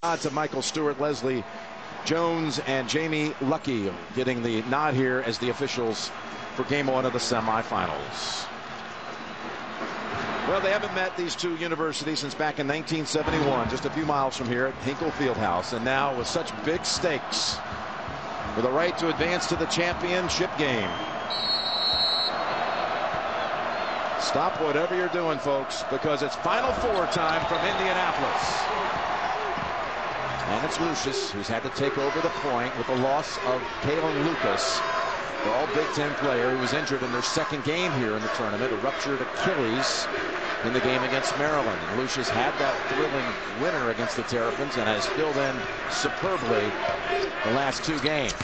To Michael Stewart, Leslie Jones, and Jamie Lucky getting the nod here as the officials for game one of the semifinals. Well, they haven't met, these two universities, since back in 1971, just a few miles from here at Hinkle Fieldhouse. And now with such big stakes, with a right to advance to the championship game. Stop whatever you're doing, folks, because it's Final Four time from Indianapolis. And it's Lucius who's had to take over the point with the loss of Kalen Lucas, the all-Big Ten player who was injured in their second game here in the tournament, a ruptured Achilles in the game against Maryland. And Lucius had that thrilling winner against the Terrapins and has filled in superbly the last two games.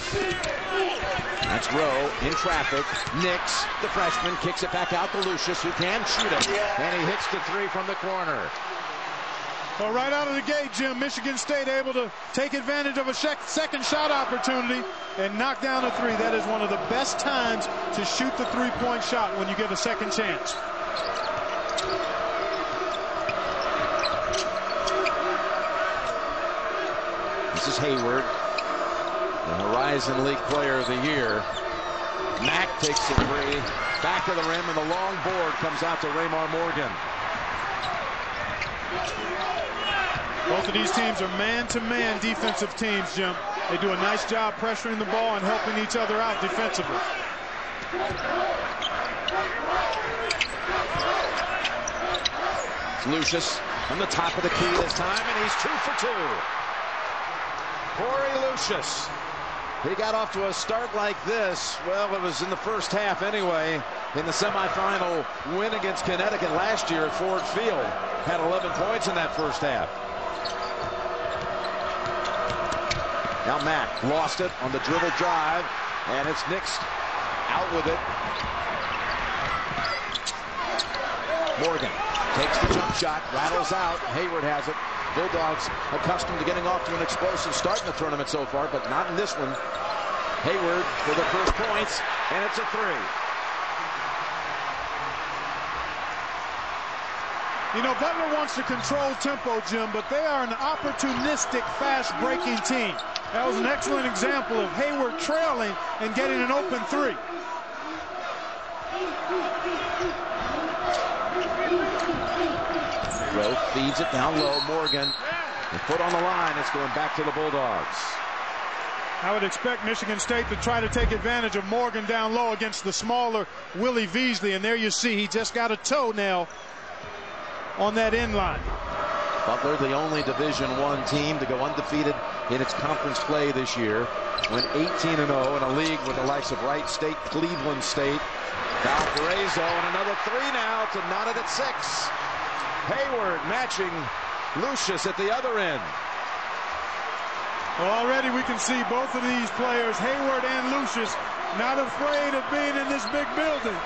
That's Rowe in traffic. Nix, the freshman, kicks it back out to Lucius, who can shoot it. And he hits the three from the corner. Well, right out of the gate, Jim, Michigan State able to take advantage of a second shot opportunity and knock down a three. That is one of the best times to shoot the three-point shot, when you get a second chance. This is Hayward, the Horizon League Player of the Year. Mack takes the three, back of the rim, and the long board comes out to Raymar Morgan. Both of these teams are man-to-man defensive teams, Jim. They do a nice job pressuring the ball and helping each other out defensively. It's Lucius on the top of the key this time, and he's 2 for 2. Corey Lucius. He got off to a start like this. Well, it was in the first half anyway. In the semifinal win against Connecticut last year at Ford Field. Had 11 points in that first half. Now Mack lost it on the dribble drive, and it's Nix out with it. Morgan takes the jump shot, rattles out. Hayward has it. Bulldogs accustomed to getting off to an explosive start in the tournament so far, but not in this one. Hayward for the first points, and it's a three. You know, Butler wants to control tempo, Jim, but they are an opportunistic, fast-breaking team. That was an excellent example of Hayward trailing and getting an open three. Rowe feeds it down low. Morgan, the foot on the line. It's going back to the Bulldogs. I would expect Michigan State to try to take advantage of Morgan down low against the smaller Willie Veasley. And there you see, he just got a toenail on that end line. Butler, the only Division I team to go undefeated in its conference play this year. Went 18-0 in a league with the likes of Wright State, Cleveland State, Valparaiso, and another three now to knot it at 6. Hayward matching Lucius at the other end. Well, already we can see both of these players, Hayward and Lucius, not afraid of being in this big building.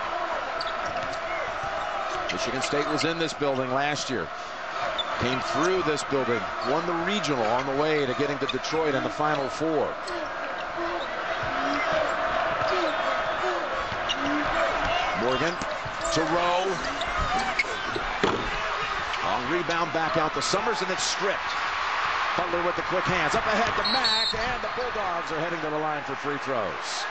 Michigan State was in this building last year. Came through this building, won the regional on the way to getting to Detroit in the Final Four. Morgan to Rowe. Long rebound back out to Summers, and it's stripped. Butler with the quick hands. Up ahead to Mack, and the Bulldogs are heading to the line for free throws.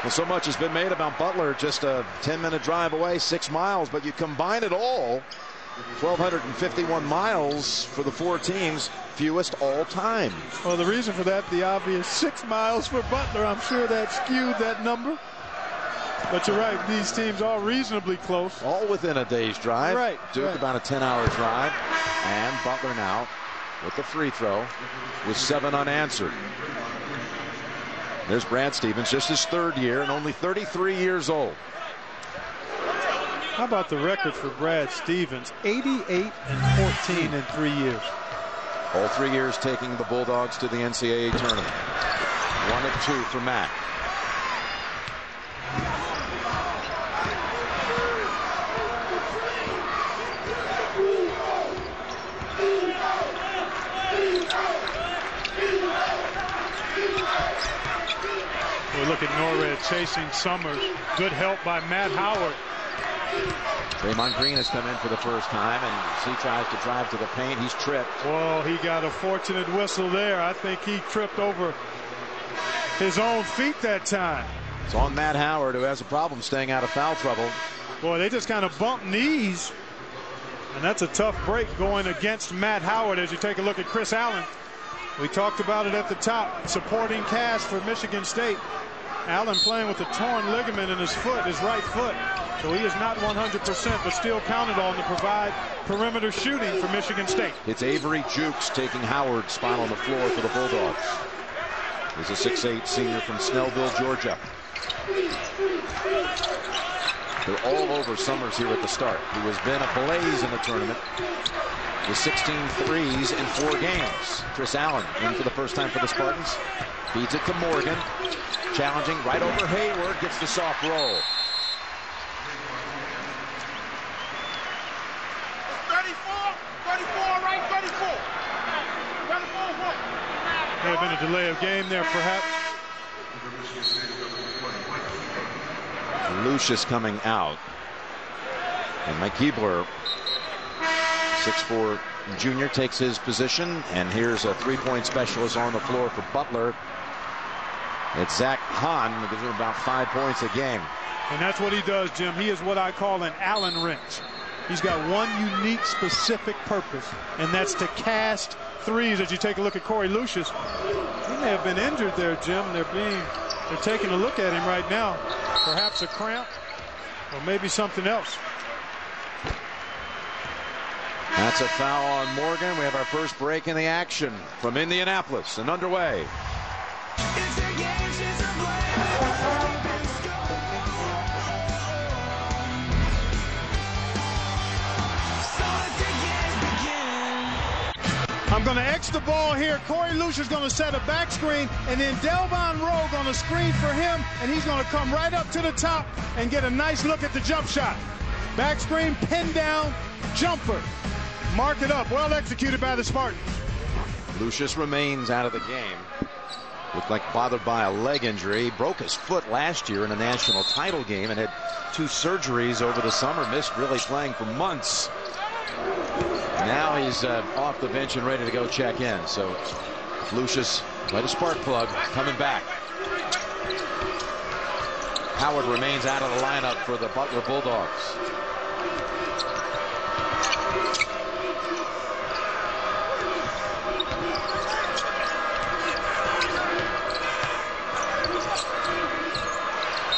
Well, so much has been made about Butler, just a 10-minute drive away, 6 miles, but you combine it all, 1,251 miles for the four teams, fewest all time. Well, the reason for that, the obvious 6 miles for Butler. I'm sure that skewed that number. But you're right, these teams are reasonably close. All within a day's drive. Right. Duke right. about a 10-hour drive. And Butler now with the free throw with 7 unanswered. There's Brad Stevens, just his 3rd year and only 33 years old. How about the record for Brad Stevens? 88 and 14 in 3 years. All 3 years taking the Bulldogs to the NCAA tournament. 1 of 2 for Mack. We look at Norred chasing Summers. Good help by Matt Howard. Draymond Green has come in for the first time, and as he tries to drive to the paint, he's tripped. Well, he got a fortunate whistle there. I think he tripped over his own feet that time. It's on Matt Howard, who has a problem staying out of foul trouble. Boy, they just kind of bumped knees, and that's a tough break going against Matt Howard. As you take a look at Chris Allen, we talked about it at the top, supporting cast for Michigan State. Allen playing with a torn ligament in his foot, his right foot. So he is not 100%, but still counted on to provide perimeter shooting for Michigan State. It's Avery Jukes taking Howard's spot on the floor for the Bulldogs. He's a 6'8" senior from Snellville, Georgia. They're all over Summers here at the start, who has been ablaze in the tournament with 16 threes in 4 games. Chris Allen in for the first time for the Spartans. Feeds it to Morgan. Challenging right over Hayward. Gets the soft roll. 34, right, 34. 34. May have been a delay of game there, perhaps. Lucius coming out. And Mike Giebler, 6'4" junior, takes his position. And here's a three-point specialist on the floor for Butler. It's Zach Hahn, who gives him about 5 points a game. And that's what he does, Jim. He is what I call an Allen wrench. He's got one unique, specific purpose, and that's to cast threes. As you take a look at Corey Lucius, he may have been injured there, Jim. They're taking a look at him right now. Perhaps a cramp, or maybe something else. That's a foul on Morgan. We have our first break in the action from Indianapolis and underway. I'm going to X the ball here. Corey Lucius is going to set a back screen, and then Delvon Rowe going to screen for him, and he's going to come right up to the top and get a nice look at the jump shot. Back screen, pin down, jumper. Mark it up. Well executed by the Spartans. Lucius remains out of the game. Looked like bothered by a leg injury. Broke his foot last year in a national title game and had 2 surgeries over the summer. Missed really playing for months. Now he's off the bench and ready to go check in. So Lucius, by a spark plug, coming back. Howard remains out of the lineup for the Butler Bulldogs.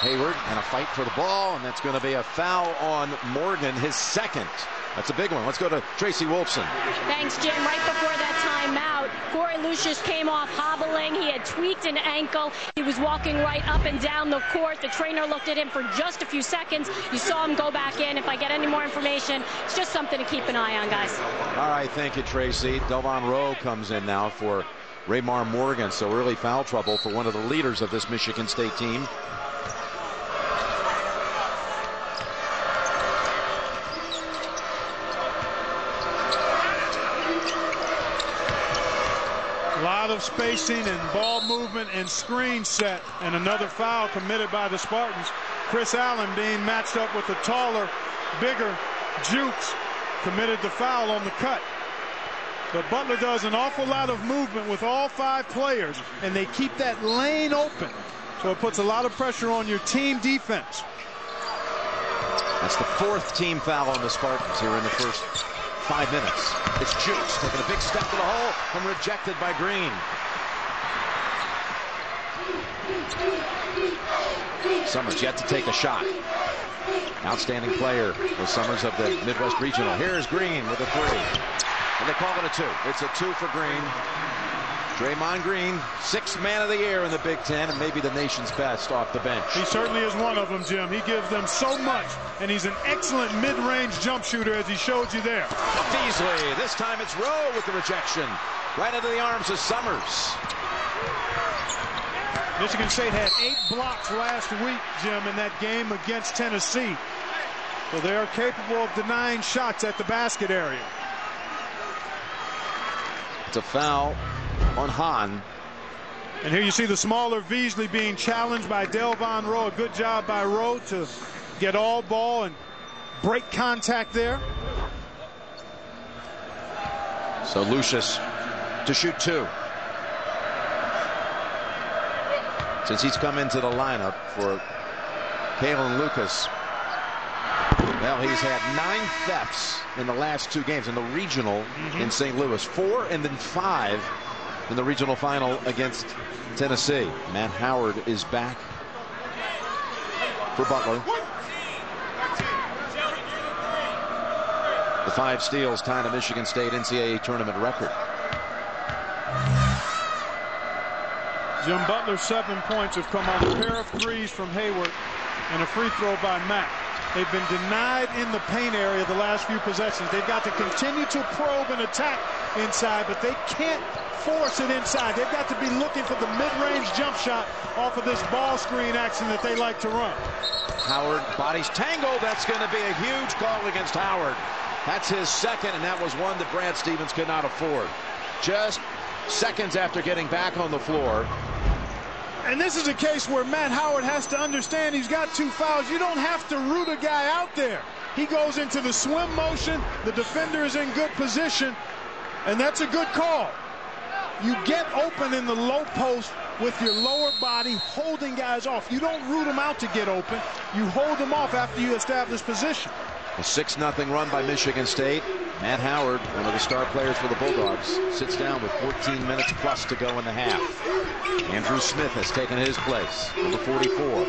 Hayward and a fight for the ball, and that's going to be a foul on Morgan, his second. That's a big one. Let's go to Tracy Wolfson. Thanks, Jim. Right before that timeout, Corey Lucius came off hobbling. He had tweaked an ankle. He was walking right up and down the court. The trainer looked at him for just a few seconds. You saw him go back in. If I get any more information, it's just something to keep an eye on, guys. All right, thank you, Tracy. Delvon Rowe comes in now for Raymar Morgan. So early foul trouble for one of the leaders of this Michigan State team. A lot of spacing and ball movement and screen set, and another foul committed by the Spartans. Chris Allen being matched up with the taller, bigger Jukes, committed the foul on the cut. But Butler does an awful lot of movement with all 5 players, and they keep that lane open. So it puts a lot of pressure on your team defense. That's the 4th team foul on the Spartans here in the first 5 minutes. It's Jukes taking a big step to the hole and rejected by Green. Summers yet to take a shot. Outstanding player was Summers of the Midwest Regional. Here's Green with a 3. And they call it a 2. It's a 2 for Green. Draymond Green, 6th man of the year in the Big Ten, and maybe the nation's best off the bench. He certainly is one of them, Jim. He gives them so much, and he's an excellent mid-range jump shooter, as he showed you there. Beasley, this time it's Rowe with the rejection. Right into the arms of Summers. Michigan State had 8 blocks last week, Jim, in that game against Tennessee. So they are capable of denying shots at the basket area. It's a foul on Hahn. And here you see the smaller Beasley being challenged by Delvon Rowe. A good job by Rowe to get all ball and break contact there. So Lucius to shoot 2. Since he's come into the lineup for Kalen Lucas, well, he's had 9 thefts in the last 2 games in the regional in St. Louis. 4 and then 5 in the regional final against Tennessee. Matt Howard is back for Butler. The 5 steals tying a Michigan State NCAA tournament record. Jim Butler's 7 points have come on a pair of threes from Hayward and a free throw by Mack. They've been denied in the paint area the last few possessions. They've got to continue to probe and attack inside, but they can't force it inside. They've got to be looking for the mid-range jump shot off of this ball screen action that they like to run. Howard bodies tangled. That's going to be a huge call against Howard. That's his 2nd, and that was one that Brad Stevens could not afford. Just seconds after getting back on the floor. And this is a case where Matt Howard has to understand he's got 2 fouls. You don't have to root a guy out there. He goes into the swim motion. The defender is in good position, and that's a good call. You get open in the low post with your lower body holding guys off. You don't root them out to get open. You hold them off after you establish position. A 6-0 run by Michigan State. Matt Howard, one of the star players for the Bulldogs, sits down with 14 minutes plus to go in the half. Andrew Smith has taken his place, number 44.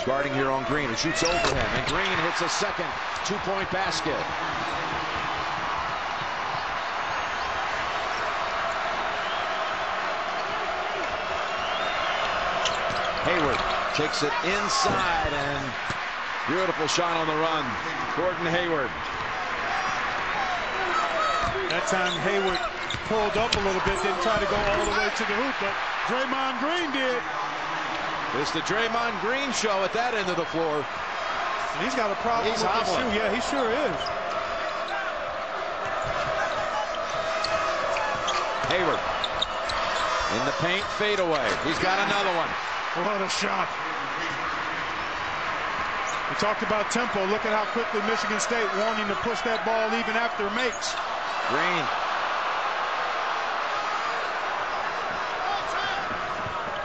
Guarding here on Green, who shoots over him, and Green hits a second 2-point basket. Hayward takes it inside, and beautiful shot on the run. Gordon Hayward. That time Hayward pulled up a little bit, didn't try to go all the way to the hoop, but Draymond Green did. It's the Draymond Green show at that end of the floor. And he's got a problem He's with his hobbling. shoe. Yeah, he sure is. Hayward in the paint, fadeaway. He's got another one. What a shot. We talked about tempo. Look at how quickly Michigan State wanting to push that ball even after it makes. Green.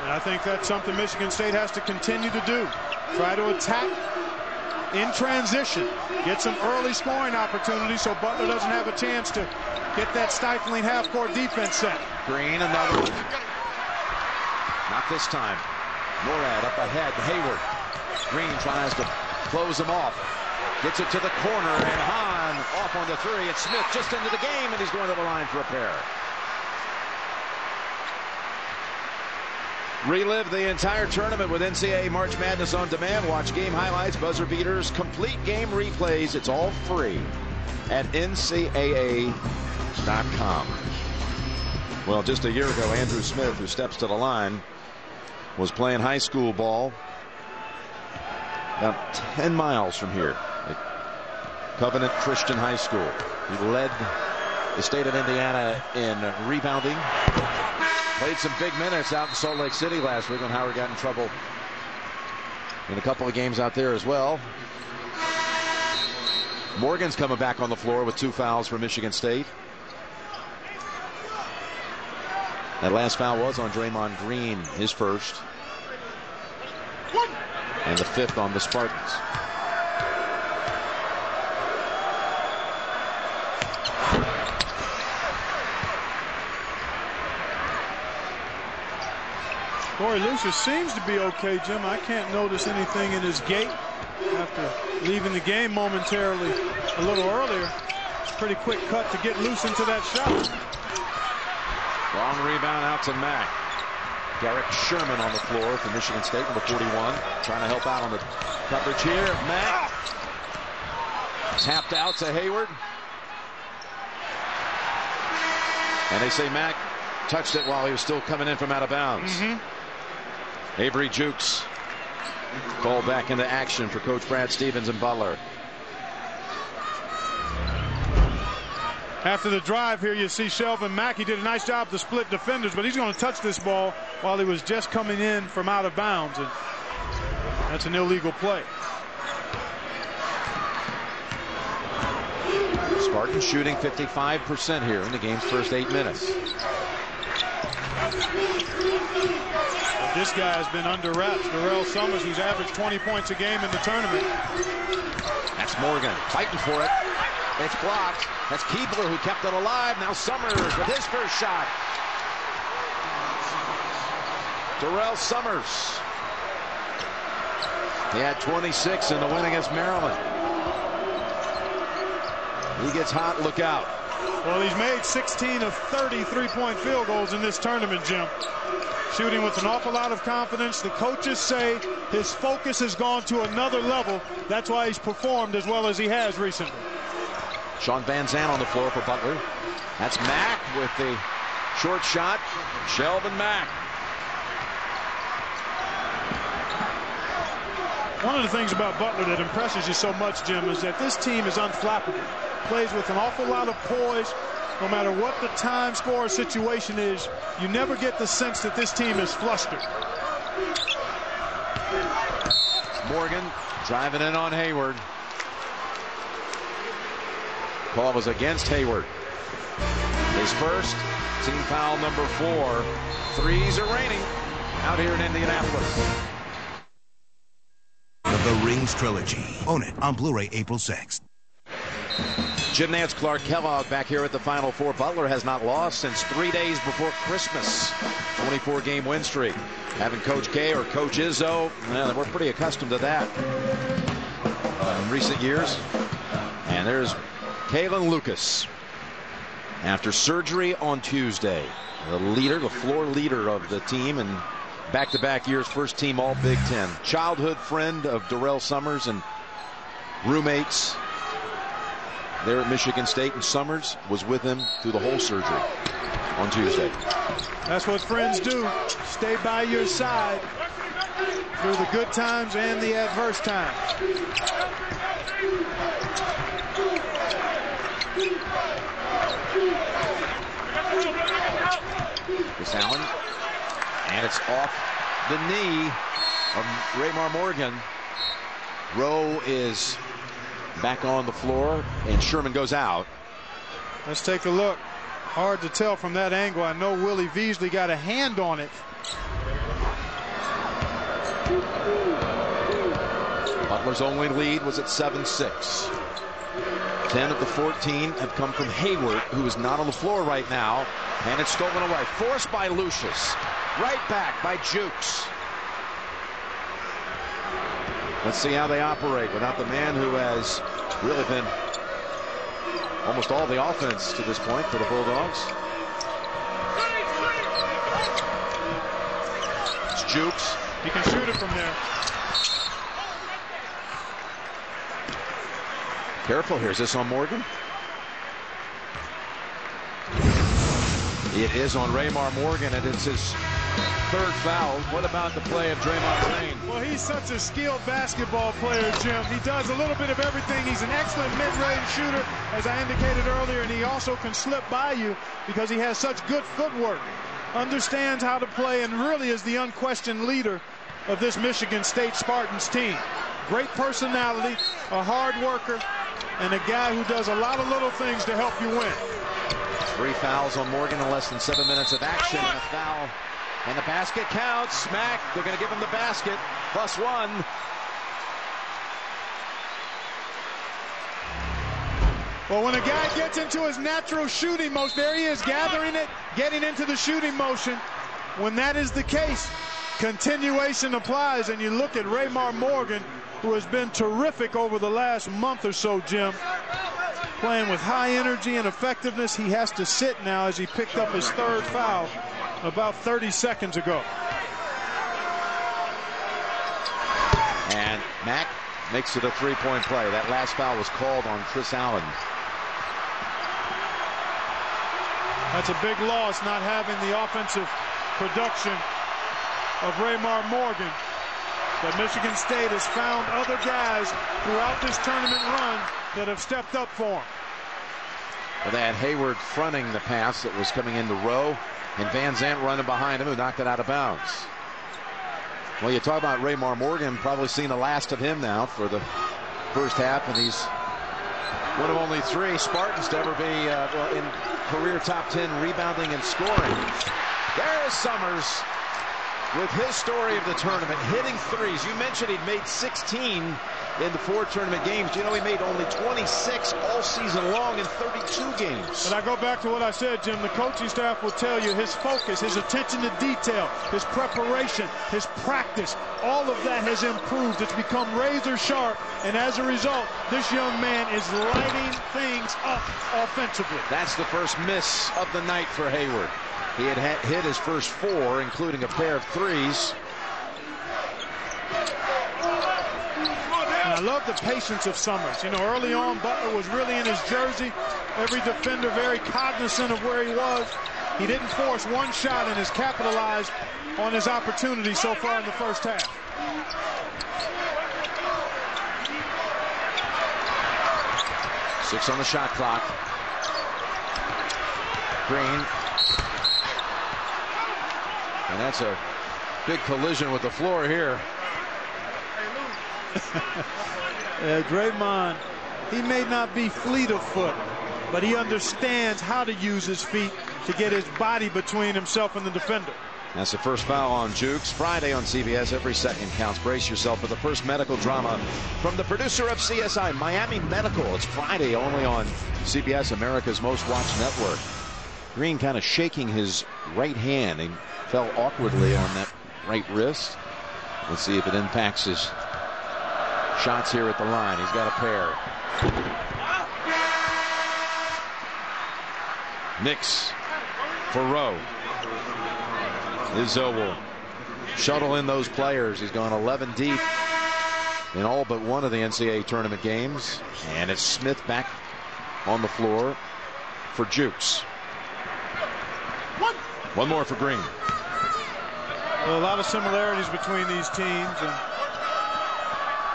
And I think that's something Michigan State has to continue to do. Try to attack in transition. Get some early scoring opportunities so Butler doesn't have a chance to get that stifling half-court defense set. Green, another one. Not this time. Morad up ahead. Hayward. Green tries to close him off. Gets it to the corner, and Hahn off on the 3. It's Smith just into the game, and he's going to the line for a pair. Relive the entire tournament with NCAA March Madness on demand. Watch game highlights, buzzer beaters, complete game replays. It's all free at NCAA.com. Well, just a year ago, Andrew Smith, who steps to the line, was playing high school ball about 10 miles from here at Covenant Christian High School. He led the state of Indiana in rebounding. Played some big minutes out in Salt Lake City last week when Howard got in trouble in a couple of games out there as well. Morgan's coming back on the floor with 2 fouls for Michigan State. That last foul was on Draymond Green, his first. And the 5th on the Spartans. Corey Lucius seems to be okay, Jim. I can't notice anything in his gait after leaving the game momentarily a little earlier. It's a pretty quick cut to get loose into that shot. Long rebound out to Mack. Derek Sherman on the floor for Michigan State, number 41. Trying to help out on the coverage here. Mack tapped out to Hayward. And they say Mack touched it while he was still coming in from out of bounds. Avery Jukes called back into action for Coach Brad Stevens and Butler. After the drive here, you see Shelvin Mack. He did a nice job to split defenders, but he's going to touch this ball while he was just coming in from out of bounds. And that's an illegal play. Spartans shooting 55% here in the game's first 8 minutes. This guy has been under wraps. Darrell Summers, who's averaged 20 points a game in the tournament. That's Morgan fighting for it. It's blocked. That's Keebler who kept it alive. Now Summers with his first shot. Darrell Summers. He had 26 in the win against Maryland. He gets hot, look out. Well, he's made 16 of 30 three-point field goals in this tournament, Jim. Shooting with an awful lot of confidence. The coaches say his focus has gone to another level. That's why he's performed as well as he has recently. Sean Van Zandt on the floor for Butler. That's Mack with the short shot. Shelvin Mack. One of the things about Butler that impresses you so much, Jim, is that this team is unflappable. Plays with an awful lot of poise. No matter what the time, score, or situation is, you never get the sense that this team is flustered. Morgan driving in on Hayward. Call was against Hayward. His first, team foul number 4. Threes are raining out here in Indianapolis. The Rings Trilogy. Own it on Blu-ray April 6th. Jim Nantz, Clark Kellogg back here at the Final Four. Butler has not lost since 3 days before Christmas. 24-game win streak. Having Coach K or Coach Izzo, well, we're pretty accustomed to that in recent years. And there's Kalen Lucas. After surgery on Tuesday, the floor leader of the team, and back-to-back years, first team all Big Ten. Childhood friend of Darrell Summers and roommates there at Michigan State, and Summers was with him through the whole surgery on Tuesday. That's what friends do. Stay by your side through the good times and the adverse times. Chris Allen, and it's off the knee of Raymar Morgan. Rowe is back on the floor, and Sherman goes out. Let's take a look. Hard to tell from that angle. I know Willie Veasley got a hand on it. Butler's only lead was at 7-6. 10 of the 14 have come from Hayward, who is not on the floor right now, and it's stolen away. Forced by Lucius. Right back by Jukes. Let's see how they operate without the man who has really been almost all the offense to this point for the Bulldogs. It's Jukes. He can shoot it from there. Careful here. Is this on Morgan? It is on Raymar Morgan, and it's his third foul. What about the play of Draymond Green? Well, he's such a skilled basketball player, Jim. He does a little bit of everything. He's an excellent mid-range shooter, as I indicated earlier, and he also can slip by you because he has such good footwork. Understands how to play, and really is the unquestioned leader of this Michigan State Spartans team. Great personality, a hard worker, and a guy who does a lot of little things to help you win. 3 fouls on Morgan in less than 7 minutes of action, and a foul. And the basket counts. Smack. They're going to give him the basket. +1. Well, when a guy gets into his natural shooting motion, there he is gathering it, getting into the shooting motion. When that is the case, continuation applies, and you look at Raymar Morgan, who has been terrific over the last month or so, Jim. Playing with high energy and effectiveness. He has to sit now as he picked up his third foul about 30 seconds ago. And Mack makes it a 3-point play. That last foul was called on Chris Allen. That's a big loss, not having the offensive production of Raymar Morgan. But Michigan State has found other guys throughout this tournament run that have stepped up for him. Well, they had Hayward fronting the pass that was coming into Rowe, and Van Zandt running behind him, who knocked it out of bounds. Well, you talk about Raymar Morgan, probably seeing the last of him now for the first half, and he's One of only 3 Spartans to ever be in career top 10 rebounding and scoring. There's Summers with his story of the tournament, hitting threes. You mentioned he'd made 16 in the 4 tournament games. You know, he made only 26 all season long in 32 games. And I go back to what I said, Jim. The coaching staff will tell you his focus, his attention to detail, his preparation, his practice, all of that has improved. It's become razor sharp, and as a result, this young man is lighting things up offensively. That's the first miss of the night for Hayward. He had hit his first 4, including a pair of threes. And I love the patience of Summers. You know, early on, Butler was really in his jersey. Every defender very cognizant of where he was. He didn't force one shot and has capitalized on his opportunity so far in the first half. Six on the shot clock. Green. And that's a big collision with the floor here. Draymond, he may not be fleet of foot, but he understands how to use his feet to get his body between himself and the defender. That's the first foul on Jukes. Friday on CBS, every second counts. Brace yourself for the first medical drama from the producer of CSI, Miami Medical. It's Friday only on CBS, America's most watched network. Green kind of shaking his right hand. He fell awkwardly on that right wrist. Let's see if it impacts his shots here at the line. He's got a pair. Nix for Rowe. Izzo will shuttle in those players. He's gone 11 deep in all but one of the NCAA tournament games. And it's Smith back on the floor for Jukes. One more for Green. Well, a lot of similarities between these teams, and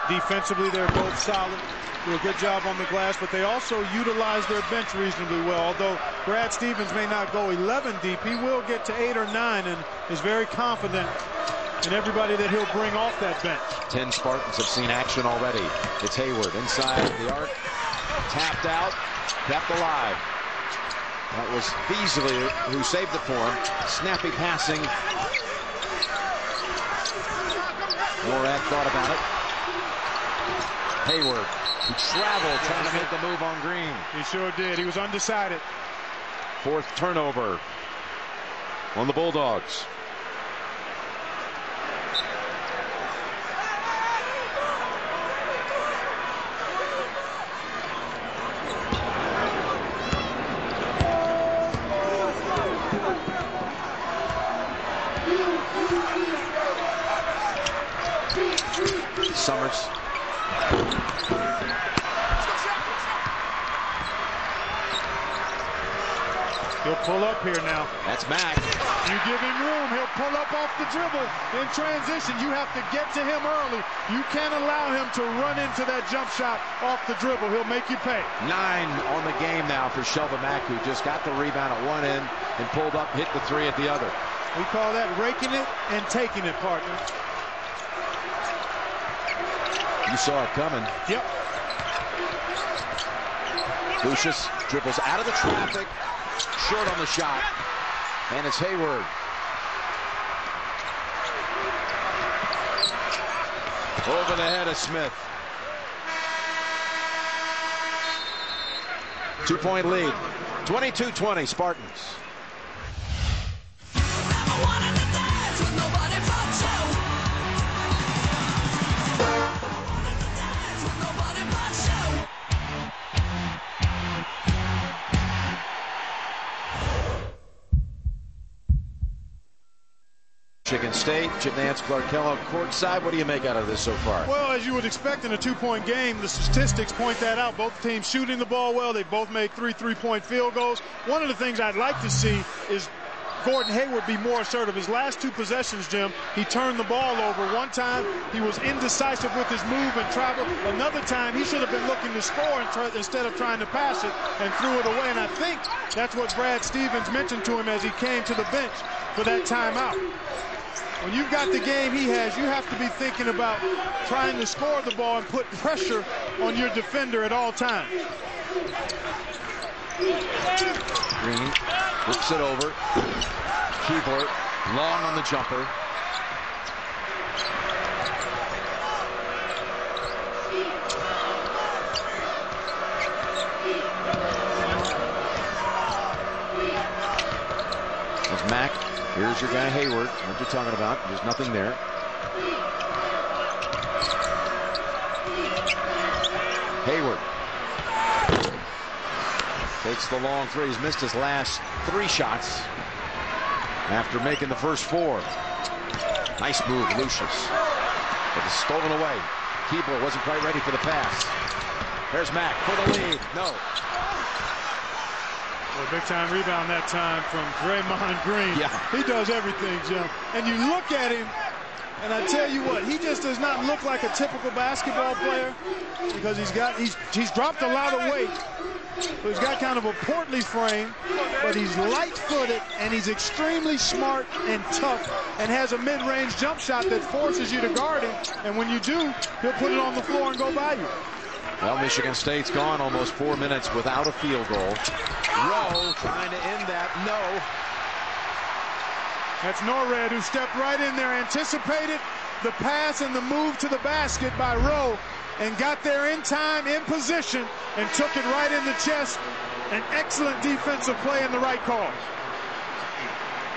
defensively they're both solid, do a good job on the glass, but they also utilize their bench reasonably well. Although Brad Stevens may not go 11 deep, he will get to 8 or 9 and is very confident in everybody that he'll bring off that bench. 10 Spartans have seen action already. It's Hayward inside the arc, tapped out, kept alive. That was Beasley who saved it for him. Snappy passing. Morad thought about it. Hayward, who traveled trying to make the move on Green. He sure did. He was undecided. 4th turnover on the Bulldogs. Summers. He'll pull up here now. That's Mack. You give him room, he'll pull up off the dribble. In transition, you have to get to him early. You can't allow him to run into that jump shot off the dribble. He'll make you pay. 9 on the game now for Shelvin Mack, who just got the rebound at one end and pulled up, hit the 3 at the other. We call that raking it and taking it, partner. You saw it coming. Yep. Lucius dribbles out of the traffic, short on the shot, and it's Hayward. Over the head of Smith. 2-point lead. 22-20 Spartans. Michigan State, Chip Nance, Clark Kellogg courtside. What do you make out of this so far? Well, as you would expect in a 2-point game, the statistics point that out. Both teams shooting the ball well. They both made 3 3-point field goals. One of the things I'd like to see is Gordon Hayward be more assertive. His last 2 possessions, Jim, he turned the ball over. One time he was indecisive with his move and travel. Another time he should have been looking to score instead of trying to pass it and threw it away. And I think that's what Brad Stevens mentioned to him as he came to the bench for that timeout. When you've got the game he has, you have to be thinking about trying to score the ball and put pressure on your defender at all times. Green flips it over. Keebler long on the jumper. There's Mack. Here's your guy Hayward. What you're talking about. There's nothing there. Hayward takes the long three. He's missed his last 3 shots after making the first 4. Nice move, Lucius. But it's stolen away. Keebler wasn't quite ready for the pass. There's Mack for the lead. No. A big time rebound that time from Draymond Green. Yeah. He does everything, Jim. And you look at him, and I tell you what, he just does not look like a typical basketball player because he's dropped a lot of weight. So he's got kind of a portly frame, but he's light-footed and he's extremely smart and tough and has a mid-range jump shot that forces you to guard him. And when you do, he'll put it on the floor and go by you. Well, Michigan State's gone almost 4 minutes without a field goal. Rowe trying to end that. No. That's Norred, who stepped right in there, anticipated the pass and the move to the basket by Rowe, and got there in time, in position, and took it right in the chest. An excellent defensive play in the right call.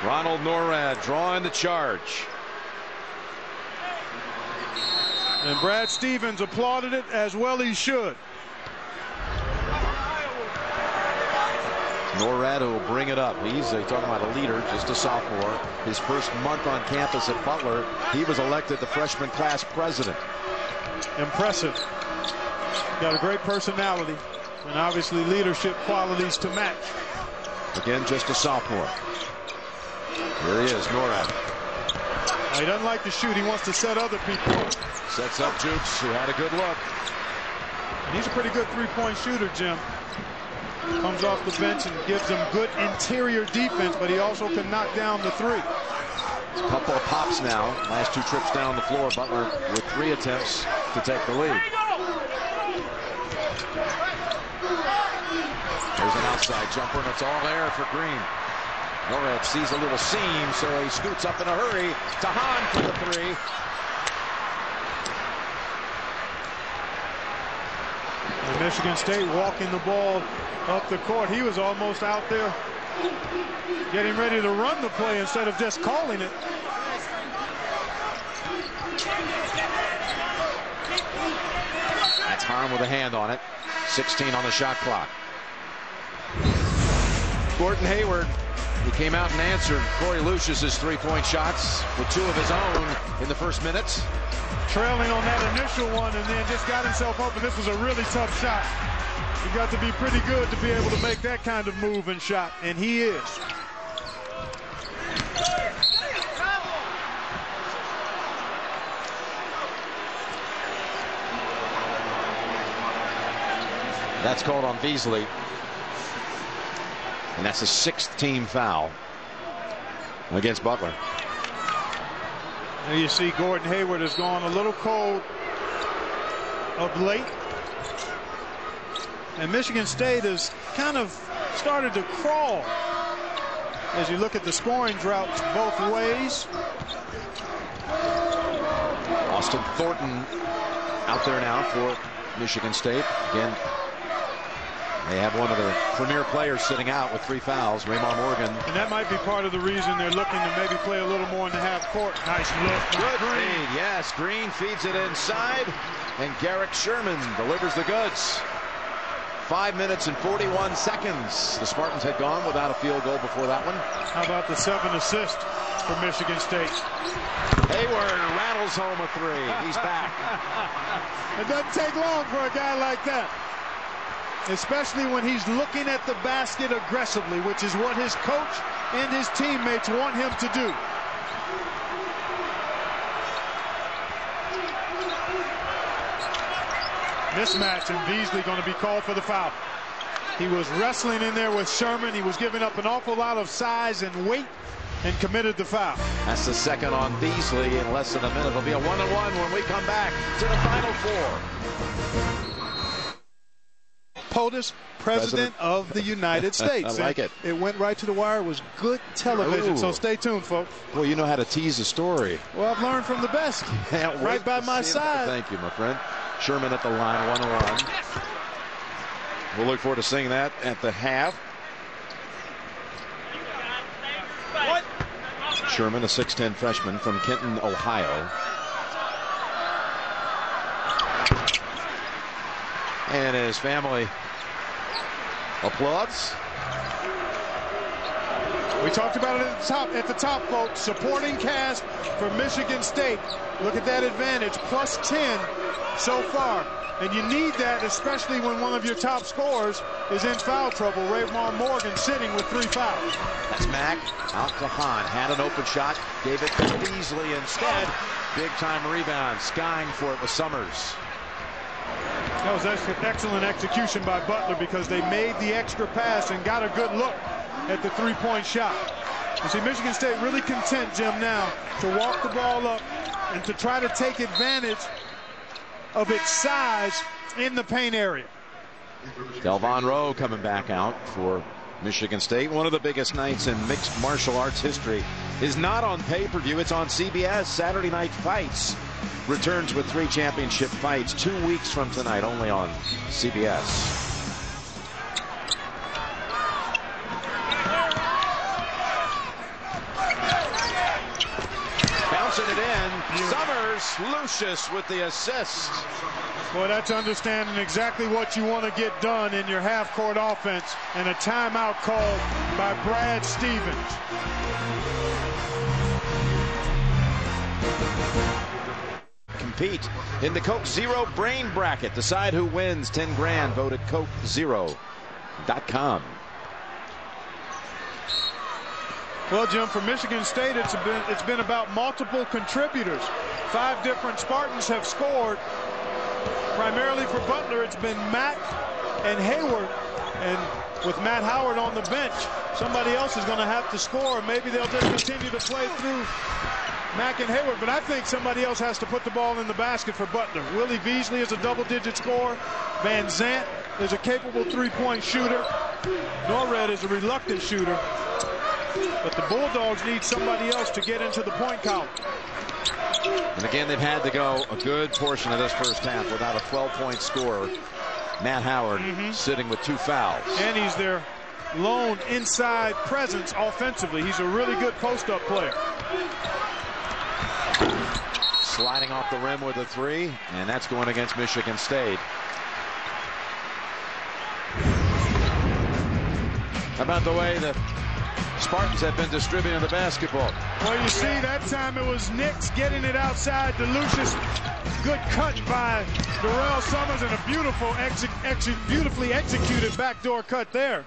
Ronald Norred drawing the charge. And Brad Stevens applauded it as well he should. Norred will bring it up. He's talking about a leader, just a sophomore. His first month on campus at Butler, he was elected the freshman class president. Impressive. Got a great personality and obviously leadership qualities to match. Again, just a sophomore. Here he is, Norred. He doesn't like to shoot. He wants to set other people up. Sets up Jukes, who had a good look. And he's a pretty good three-point shooter, Jim. Comes off the bench and gives them good interior defense, but he also can knock down the three. A couple of pops now. Last 2 trips down the floor. Butler with 3 attempts to take the lead. There's an outside jumper, and it's all air for Green. Norred sees a little seam, so he scoots up in a hurry to Hahn for the 3. And Michigan State walking the ball up the court. He was almost out there getting ready to run the play instead of just calling it. That's Hahn with a hand on it. 16 on the shot clock. Gordon Hayward, he came out and answered Corey Lucius's 3-point shots with 2 of his own in the first minutes. Trailing on that initial one and then just got himself open. This was a really tough shot. You got to be pretty good to be able to make that kind of move and shot, and he is. That's called on Beasley. And that's a 6th team foul against Butler. There you see Gordon Hayward has gone a little cold of late. And Michigan State has kind of started to crawl as you look at the scoring drought both ways. Austin Thornton out there now for Michigan State. Again, they have one of their premier players sitting out with 3 fouls, Raymond Morgan. And that might be part of the reason they're looking to maybe play a little more in the half court. Nice look. Good feed, yes. Green feeds it inside, and Garrick Sherman delivers the goods. 5 minutes and 41 seconds. The Spartans had gone without a field goal before that one. How about the 7 assists for Michigan State? Hayward rattles home a 3. He's back. It doesn't take long for a guy like that, especially when he's looking at the basket aggressively, which is what his coach and his teammates want him to do. Mismatch, and Beasley going to be called for the foul. He was wrestling in there with Sherman. He was giving up an awful lot of size and weight and committed the foul. That's the 2nd on Beasley in less than a minute. It'll be a 1-1 when we come back to the Final Four. POTUS, President of the United States. I like it. It went right to the wire. It was good television. Ooh. So stay tuned, folks. Well, you know how to tease a story. Well, I've learned from the best. Right by my side. Thank you, my friend. Sherman at the line, 1-1. We'll look forward to seeing that at the half. Sherman, a 6'10 freshman from Kenton, Ohio. And his family applauds. We talked about it at the top, folks. Supporting cast for Michigan State. Look at that advantage, plus 10 so far. And you need that, especially when one of your top scorers is in foul trouble. Raymar Morgan sitting with 3 fouls. That's Mack out to Hahn. Had an open shot, gave it to Beasley instead. Big time rebound. Skying for it with Summers. That was excellent execution by Butler because they made the extra pass and got a good look at the three-point shot. You see, Michigan State really content, Jim, now to walk the ball up and to try to take advantage of its size in the paint area. Delvon Rowe coming back out for Michigan State. One of the biggest nights in mixed martial arts history is not on pay-per-view. It's on CBS. Saturday Night Fights returns with 3 championship fights 2 weeks from tonight, only on CBS. Bouncing it in. Summers, Lucius with the assist. Boy, that's understanding exactly what you want to get done in your half-court offense, and a timeout called by Brad Stevens. Compete in the Coke Zero Brain Bracket. Decide who wins. 10 grand. Vote at CokeZero.com. Well, Jim, for Michigan State, it's been about multiple contributors. 5 different Spartans have scored. Primarily for Butler, it's been Mack and Hayward. And with Matt Howard on the bench, somebody else is going to have to score. Maybe they'll just continue to play through Mack and Hayward, but I think somebody else has to put the ball in the basket for Butler. Willie Beasley is a double-digit scorer. Van Zant is a capable three-point shooter. Norred is a reluctant shooter. But the Bulldogs need somebody else to get into the point column. And again, they've had to go a good portion of this first half without a 12-point scorer. Matt Howard sitting with 2 fouls. And he's their lone inside presence offensively. He's a really good post-up player. Sliding off the rim with a 3, and that's going against Michigan State. How about the way the Spartans have been distributing the basketball? Well, you see, that time it was Nix getting it outside to Lucius. Good cut by Darrell Summers and a beautifully executed backdoor cut there.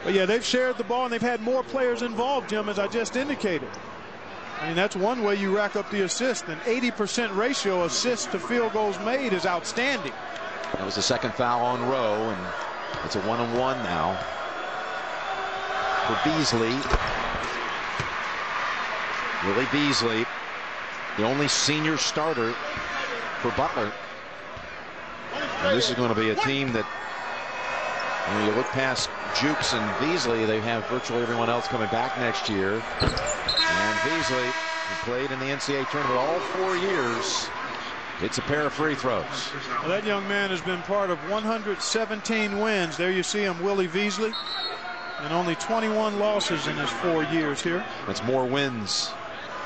But yeah, they've shared the ball and they've had more players involved, Jim, as I just indicated. I mean, that's one way you rack up the assist. An 80% ratio assist to field goals made is outstanding. That was the second foul on Rowe, and it's a 1-on-1 now for Beasley. Willie Beasley, the only senior starter for Butler. And this is going to be a team that, when you look past Jukes and Beasley, they have virtually everyone else coming back next year. And Beasley, who played in the NCAA tournament all 4 years, hits a pair of free throws. Well, that young man has been part of 117 wins. There you see him, Willie Beasley. And only 21 losses in his 4 years here. That's more wins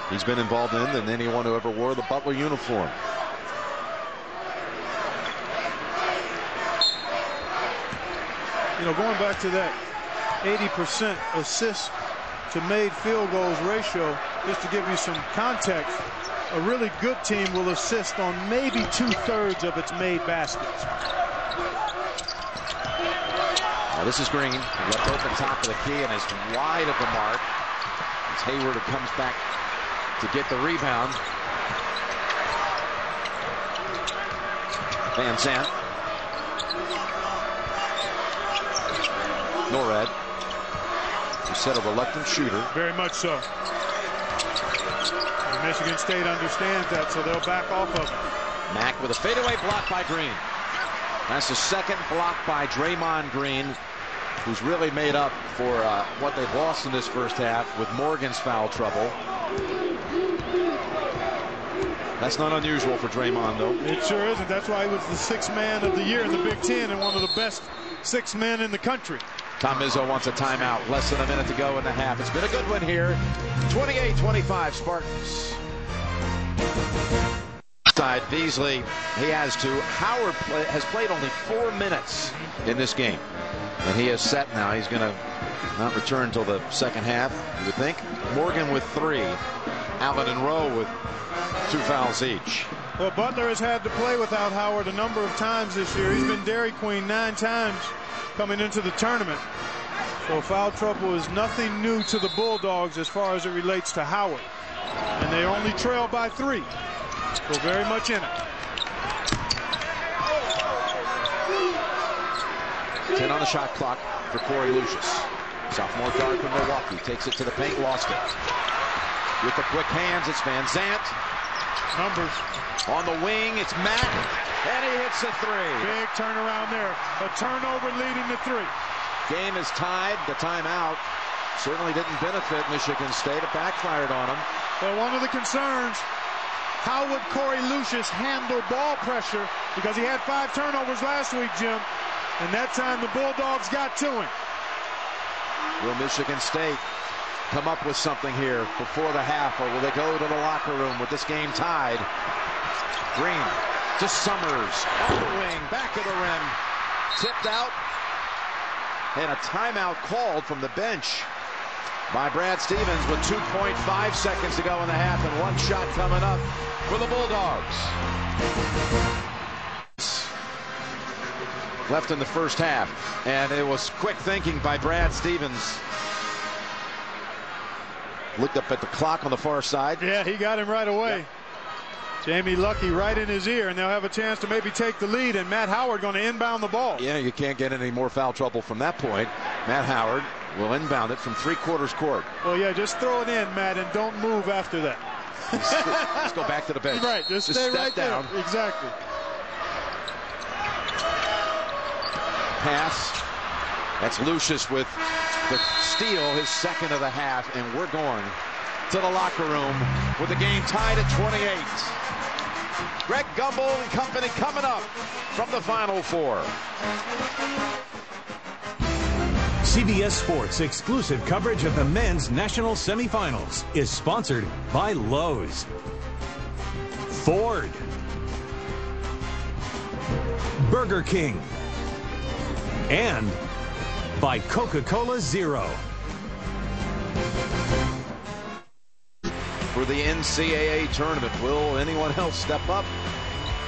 he's been involved in than anyone who ever wore the Butler uniform. You know, going back to that 80% assist to made field goals ratio, just to give you some context, a really good team will assist on maybe 2/3 of its made baskets. Now this is Green, left open top of the key and is wide of the mark. It's Hayward who comes back to get the rebound. Van Zant. Norred. He said a reluctant shooter. Very much so. And Michigan State understands that, so they'll back off of it. Mack with a fadeaway block by Green. That's the second block by Draymond Green, who's really made up for what they've lost in this first half with Morgan's foul trouble. That's not unusual for Draymond, though. It sure isn't. That's why he was the sixth man of the year in the Big Ten and one of the best 6 men in the country. Tom Izzo wants a timeout. Less than a minute to go in the half. It's been a good one here. 28-25 Spartans. Side Beasley, he has to. Howard has played only 4 minutes in this game, and he is set now. He's going to not return until the second half, you would think. Morgan with 3. Allen and Rowe with 2 fouls each. Well, Butler has had to play without Howard a number of times this year. He's been Dairy Queen 9 times coming into the tournament. So foul trouble is nothing new to the Bulldogs as far as it relates to Howard. And they only trail by 3. So very much in it. 10 on the shot clock for Corey Lucius. Sophomore guard from Milwaukee takes it to the paint, lost it. With the quick hands, it's Van Zant. Numbers. On the wing, it's Matt, and he hits a 3. Big turnaround there. A turnover leading to 3. Game is tied. The timeout certainly didn't benefit Michigan State. It backfired on them. Well, one of the concerns, how would Corey Lucius handle ball pressure? Because he had 5 turnovers last week, Jim. And that time the Bulldogs got to him. Will Michigan State come up with something here before the half, or will they go to the locker room with this game tied? Green to Summers on the wing, back of the rim, tipped out, and a timeout called from the bench by Brad Stevens with 2.5 seconds to go in the half and 1 shot coming up for the Bulldogs. Left in the first half, and it was quick thinking by Brad Stevens. Looked up at the clock on the far side. Yeah, he got him right away. Yep. Jamie Lucky right in his ear, and they'll have a chance to maybe take the lead, and Matt Howard going to inbound the ball. Yeah, you can't get any more foul trouble from that point. Matt Howard will inbound it from 3/4 court. Well, yeah, just throw it in, Matt, and don't move after that. Let's go back to the bench. Right, just stay step right down. there. Exactly. Pass. That's Lucius with the steal, his second of the half, and we're going to the locker room with the game tied at 28. Greg Gumbel and company coming up from the Final Four. CBS Sports exclusive coverage of the men's national semifinals is sponsored by Lowe's, Ford, Burger King, and by Coca-Cola Zero. For the NCAA tournament, will anyone else step up,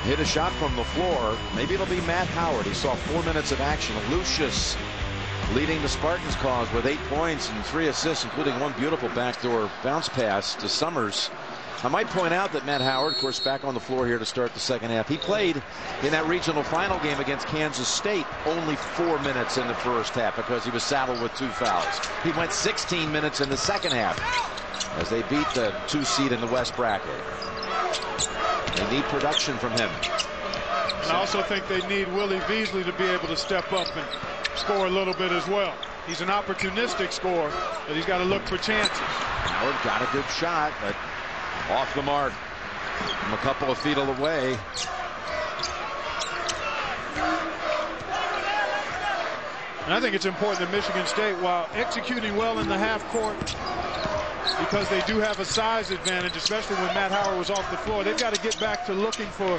hit a shot from the floor? Maybe it'll be Matt Howard. He saw 4 minutes of action. Lucius leading the Spartans' cause with 8 points and 3 assists, including 1 beautiful backdoor bounce pass to Summers. I might point out that Matt Howard, of course, back on the floor here to start the second half. He played in that regional final game against Kansas State only 4 minutes in the first half because he was saddled with 2 fouls. He went 16 minutes in the second half as they beat the 2 seed in the West bracket. They need production from him. And I also think they need Willie Beasley to be able to step up and score a little bit as well. He's an opportunistic scorer, but he's got to look for chances. Howard got a good shot, but off the mark from a couple of feet away. And I think it's important that Michigan State, while executing well in the half court, because they do have a size advantage, especially when Matt Howard was off the floor, they've got to get back to looking for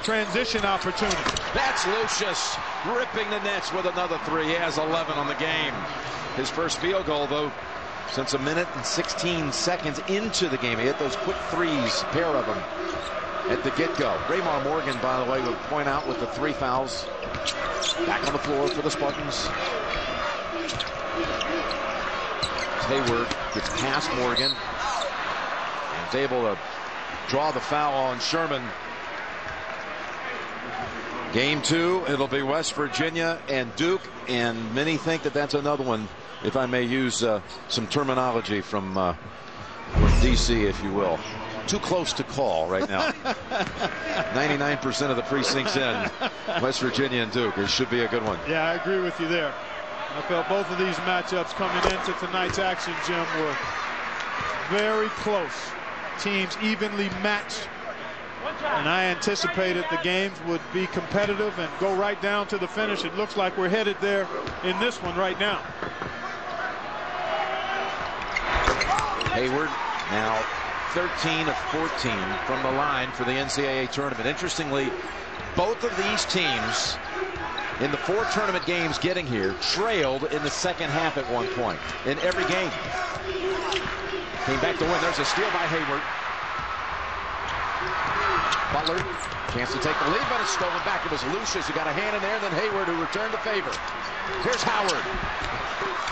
transition opportunities. That's Lucius ripping the nets with another 3. He has 11 on the game. His first field goal, though, since 1 minute and 16 seconds into the game. He hit those quick 3s, a pair of them, at the get-go. Raymar Morgan, by the way, would point out with the 3 fouls. Back on the floor for the Spartans. Hayward gets past Morgan and is able to draw the foul on Sherman. Game 2, it'll be West Virginia and Duke, and many think that that's another one, if I may use some terminology from DC, if you will. too close to call right now. 99% of the precincts in West Virginia and Duke. It should be a good one. Yeah, I agree with you there. I felt both of these matchups coming into tonight's action, Jim, were very close. Teams evenly matched. And I anticipated the games would be competitive and go right down to the finish. It looks like we're headed there in this one right now. Hayward now 13 of 14 from the line for the NCAA tournament. Interestingly, both of these teams in the 4 tournament games getting here trailed in the second half at one point in every game. Came back to win. There's a steal by Hayward. Butler, chance to take the lead, but it's stolen back. It was Lucius who got a hand in there, then Hayward who returned the favor. Here's Howard.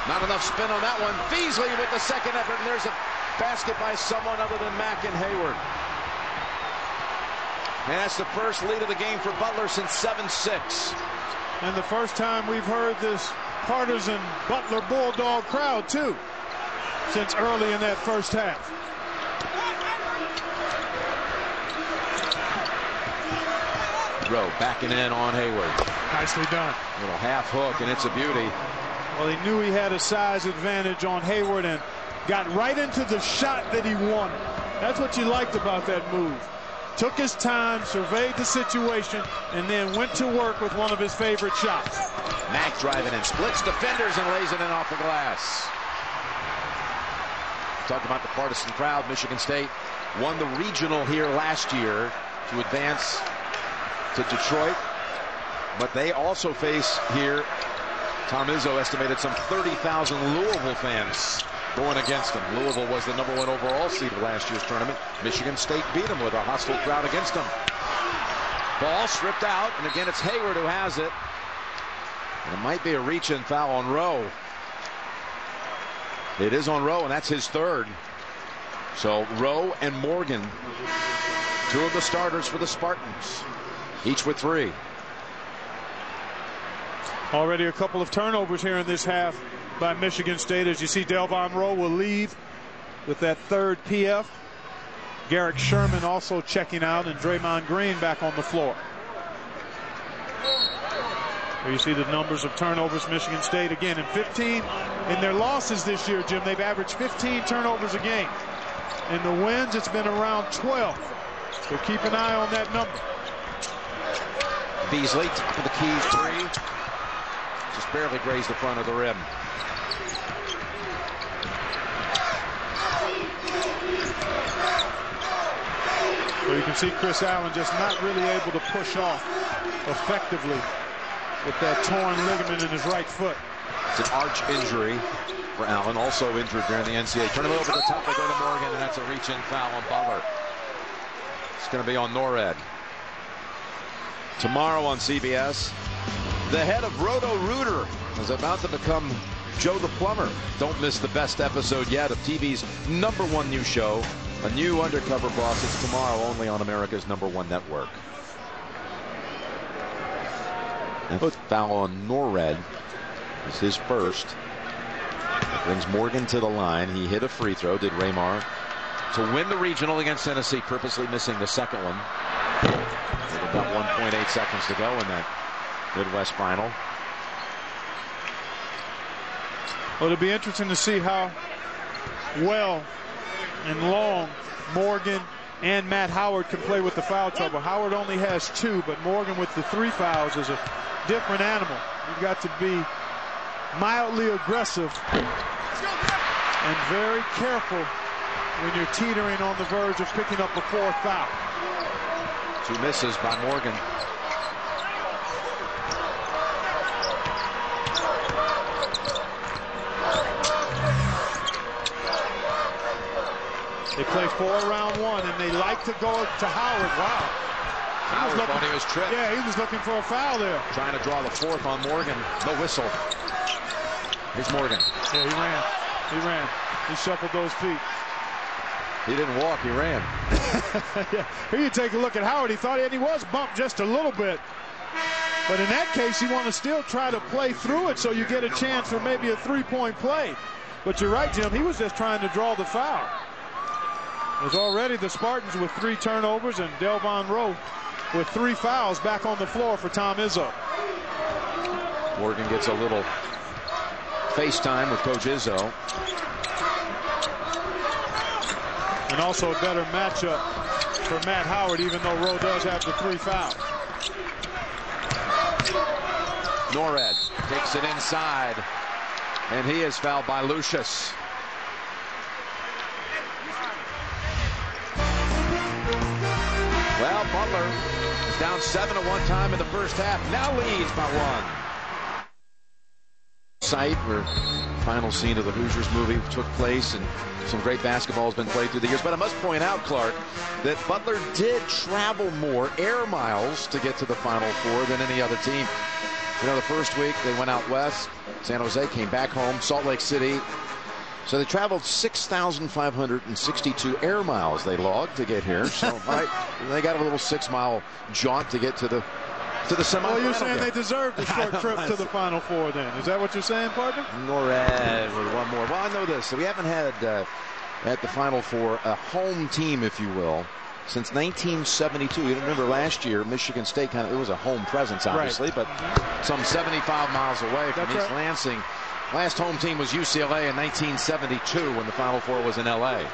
Not enough spin on that one. Beasley with the second effort, and there's a basket by someone other than Mack and Hayward. And that's the first lead of the game for Butler since 7-6. And the first time we've heard this partisan Butler Bulldog crowd, too, since early in that first half. Rowe backing in on Hayward. Nicely done. Little half hook, and it's a beauty. Well, he knew he had a size advantage on Hayward and got right into the shot that he wanted. That's what you liked about that move. Took his time, surveyed the situation, and then went to work with one of his favorite shots. Mack driving in, splits defenders and lays it in off the glass. Talked about the partisan crowd. Michigan State won the regional here last year to advance to Detroit, but they also face here, Tom Izzo estimated some 30,000 Louisville fans going against them. Louisville was the #1 overall seed of last year's tournament. Michigan State beat them with a hostile crowd against them. Ball stripped out, and again it's Hayward who has it. And it might be a reach-in foul on Rowe. It is on Rowe, and that's his third. So Rowe and Morgan, 2 of the starters for the Spartans, each with 3. Already a couple of turnovers here in this half by Michigan State. As you see, Delvon Rowe will leave with that 3rd PF. Garrick Sherman also checking out, and Draymond Green back on the floor. There you see the numbers of turnovers. Michigan State again in 15 in their losses this year, Jim. They've averaged 15 turnovers a game. In the wins, it's been around 12. So keep an eye on that number. Beasley, top of the key 3. Just barely grazed the front of the rim. So you can see Chris Allen just not really able to push off effectively with that torn ligament in his right foot. It's an arch injury for Allen, also injured during the NCAA tournament. Over the top, they go to Morgan, and that's a reach-in foul on Butler. It's going to be on Norred. Tomorrow on CBS, the head of Roto-Rooter is about to become Joe the Plumber. Don't miss the best episode yet of TV's #1 new show, a new undercover boss. It's tomorrow only on America's #1 network. And foul on Norred is his first. That brings Morgan to the line. He hit a free throw, did Raymar, to win the regional against Tennessee, purposely missing the second one. With about 1.8 seconds to go in that Midwest final. Well, it'll be interesting to see how well and long Morgan and Matt Howard can play with the foul trouble. Howard only has 2, but Morgan with the 3 fouls is a different animal. You've got to be mildly aggressive and very careful when you're teetering on the verge of picking up a 4th foul. 2 misses by Morgan. They play 4 round 1, and they like to go to Howard. Wow. Howard thought he was tripped. Yeah, he was looking for a foul there. Trying to draw the 4th on Morgan. No whistle. Here's Morgan. Yeah, he ran. He ran. He shuffled those feet. He didn't walk, he ran. Yeah. Here you take a look at Howard. He thought he was bumped just a little bit. But in that case, you want to still try to play through it so you get a chance for maybe a 3-point play. But you're right, Jim. He was just trying to draw the foul. There's already the Spartans with 3 turnovers and Delvon Rowe with 3 fouls back on the floor for Tom Izzo. Morgan gets a little FaceTime with Coach Izzo. And also a better matchup for Matt Howard, even though Rowe does have the 3 fouls. Norred takes it inside, and he is fouled by Lucius. Well, Butler is down 7 at one time in the first half. Now leads by 1. Site where the final scene of the Hoosiers movie took place, and some great basketball has been played through the years. But I must point out, Clark, that Butler did travel more air miles to get to the Final Four than any other team. You know, the first week they went out west, San Jose, came back home, Salt Lake City. So they traveled 6,562 air miles they logged to get here. So right, they got a little 6-mile jaunt to get to the semifinal. Well, you're saying they deserved a short trip to the Final Four then. Is that what you're saying, partner? Norred with one more. Well, I know this. So we haven't had at the Final Four a home team, if you will, since 1972. You remember last year, Michigan State it was a home presence, obviously, right, but some 75 miles away from East Lansing. Last home team was UCLA in 1972 when the Final Four was in LA.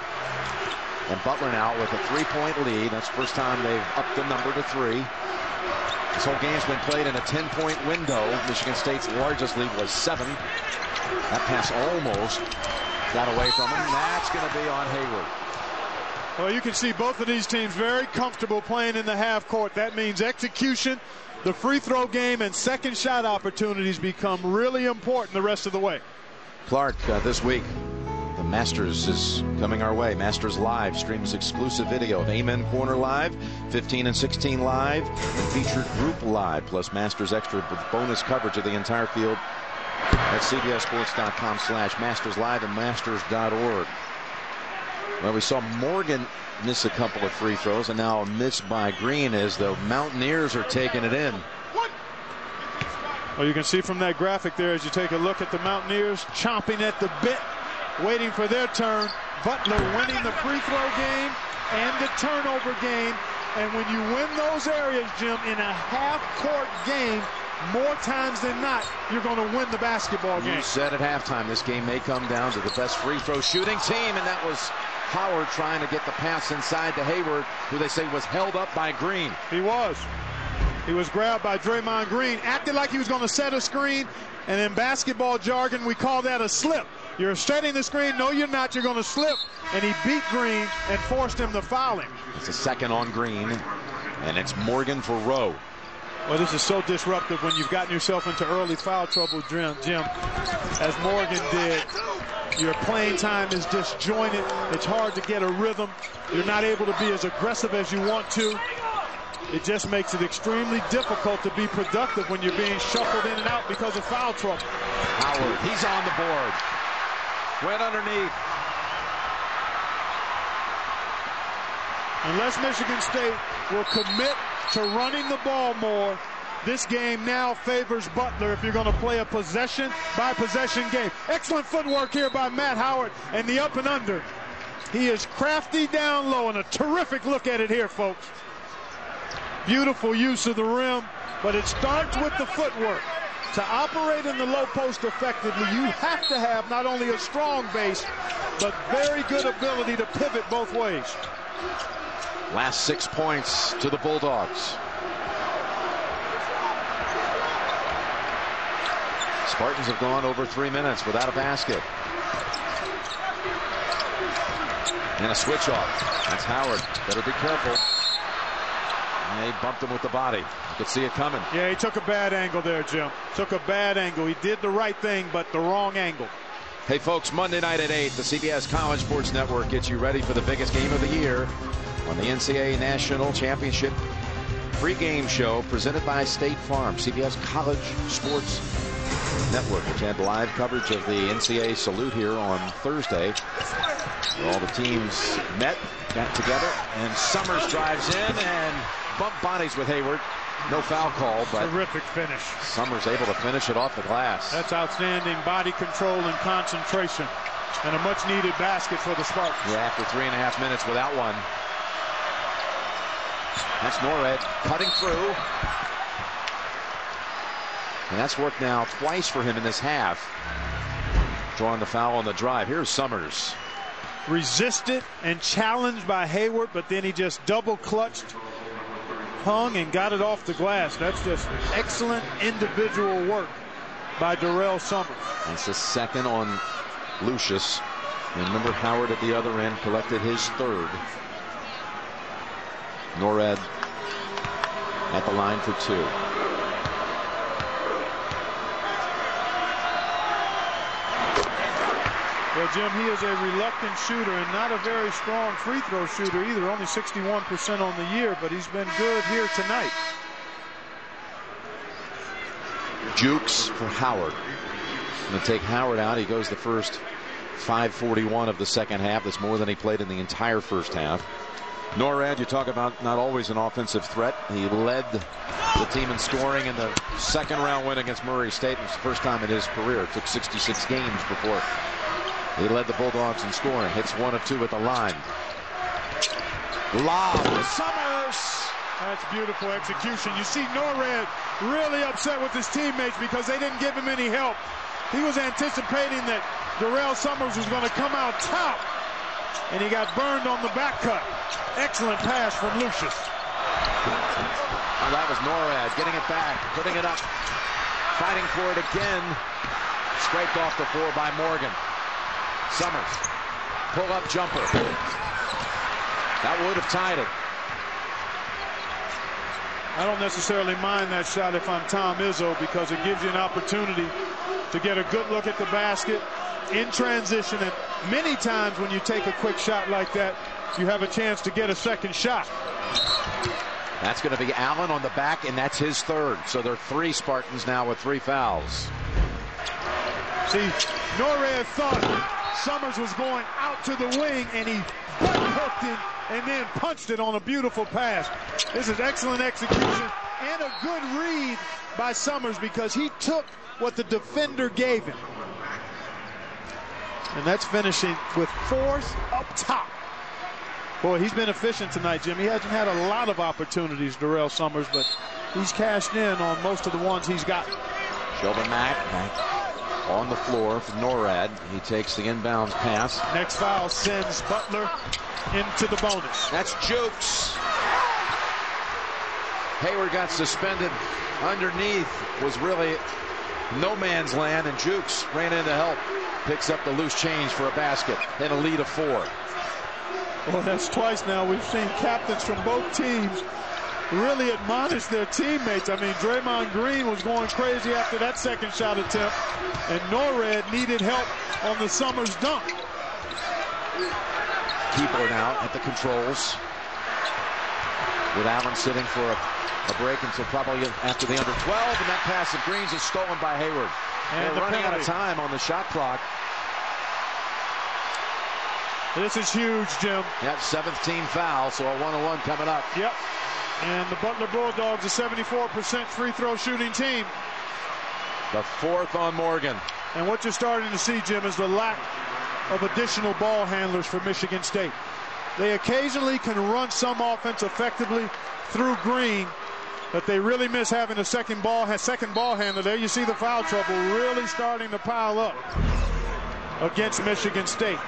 And Butler now with a 3-point lead. That's the first time they've upped the number to 3. This whole game's been played in a 10-point window. Michigan State's largest lead was 7. That pass almost got away from him. That's going to be on Hayward. Well, you can see both of these teams very comfortable playing in the half court. That means execution, the free throw game, and second shot opportunities become really important the rest of the way. Clark, this week, the Masters is coming our way. Masters Live streams exclusive video of Amen Corner Live, 15 and 16 Live, and featured group live, plus Masters Extra with bonus coverage of the entire field at cbssports.com/Masters Live and Masters.org. Well, we saw Morgan miss a couple of free throws, and now a miss by Green as the Mountaineers are taking it in. Well, you can see from that graphic there, as you take a look at the Mountaineers chomping at the bit, waiting for their turn. Butler winning the free throw game and the turnover game. And when you win those areas, Jim, in a half-court game, more times than not, you're going to win the basketball game. You said at halftime this game may come down to the best free throw shooting team, and that was Howard trying to get the pass inside to Hayward, who they say was held up by Green. He was. He was grabbed by Draymond Green, acted like he was going to set a screen, and in basketball jargon, we call that a slip. You're setting the screen. No, you're not. You're going to slip. And he beat Green and forced him to foul him. It's a second on Green, and it's Morgan for Rowe. Well, this is so disruptive when you've gotten yourself into early foul trouble, Jim, as Morgan did. Your playing time is disjointed. It's hard to get a rhythm. You're not able to be as aggressive as you want to. It just makes it extremely difficult to be productive when you're being shuffled in and out because of foul trouble. Howard, he's on the board. Went underneath. Unless Michigan State will commit to running the ball more, this game now favors Butler if you're going to play a possession-by-possession game. Excellent footwork here by Matt Howard, and the up and under. He is crafty down low, and a terrific look at it here, folks. Beautiful use of the rim, but it starts with the footwork. To operate in the low post effectively, you have to have not only a strong base, but very good ability to pivot both ways. Last 6 points to the Bulldogs. Spartans have gone over 3 minutes without a basket. And a switch off. That's Howard. Better be careful. And they bumped him with the body. You could see it coming. Yeah, he took a bad angle there, Jim. Took a bad angle. He did the right thing, but the wrong angle. Hey, folks, Monday night at 8, the CBS College Sports Network gets you ready for the biggest game of the year on the NCAA National Championship pregame show presented by State Farm. CBS College Sports Network, which had live coverage of the NCAA salute here on Thursday. All the teams got together, and Summers drives in and bumped bodies with Hayward. No foul call, but terrific finish. Summers able to finish it off the glass. That's outstanding body control and concentration, and a much-needed basket for the Spartans. Yeah, after 3.5 minutes without one. That's Norred cutting through. And that's worked now twice for him in this half. Drawing the foul on the drive. Here's Summers. Resisted and challenged by Hayward, but then he just double clutched, hung, and got it off the glass. That's just excellent individual work by Darrell Summers. That's the second on Lucius. And remember, Howard at the other end collected his third. Norred at the line for two. Well, Jim, he is a reluctant shooter and not a very strong free throw shooter either. Only 61% on the year, but he's been good here tonight. Jukes for Howard. Going to take Howard out. He goes the first 5:41 of the second half. That's more than he played in the entire first half. Norred, you talk about not always an offensive threat. He led the team in scoring in the second round win against Murray State. It was the first time in his career. It took 66 games before he led the Bulldogs in scoring. Hits 1 of 2 at the line. Lob to Summers. That's beautiful execution. You see Norred really upset with his teammates because they didn't give him any help. He was anticipating that Darrell Summers was going to come out top, and he got burned on the back cut. Excellent pass from Lucius. Well, that was Norred getting it back, putting it up, fighting for it again. Scraped off the floor by Morgan. Summers, pull-up jumper. That would have tied it. I don't necessarily mind that shot if I'm Tom Izzo, because it gives you an opportunity to get a good look at the basket in transition. And many times when you take a quick shot like that, you have a chance to get a second shot. That's going to be Allen on the back, and that's his third. So there are 3 Spartans now with 3 fouls. See, Norred thought Summers was going out to the wing, and he hooked it and then punched it on a beautiful pass. This is excellent execution and a good read by Summers, because he took what the defender gave him. And that's finishing with force up top. Boy, he's been efficient tonight, Jim. He hasn't had a lot of opportunities, Darrell Summers, but he's cashed in on most of the ones he's got. Shelvin Mack on the floor for Norred. He takes the inbounds pass. Next foul sends Butler into the bonus. That's Jukes. Hayward got suspended underneath. Was really no man's land, and Jukes ran in to help. Picks up the loose change for a basket and a lead of 4. Well, that's twice now we've seen captains from both teams really admonish their teammates. I mean, Draymond Green was going crazy after that second shot attempt, and Norred needed help on the Summers dunk. Keeper now at the controls, with Allen sitting for a break until probably after the under 12, and that pass of Green's is stolen by Hayward. And they're running out of time on the shot clock. This is huge, Jim. Yep, 7th team foul, so a 1-on-1 coming up. Yep. And the Butler Bulldogs, a 74% free throw shooting team. The 4th on Morgan. And what you're starting to see, Jim, is the lack of additional ball handlers for Michigan State. They occasionally can run some offense effectively through Green, but they really miss having a second ball handler. There you see the foul trouble really starting to pile up against Michigan State.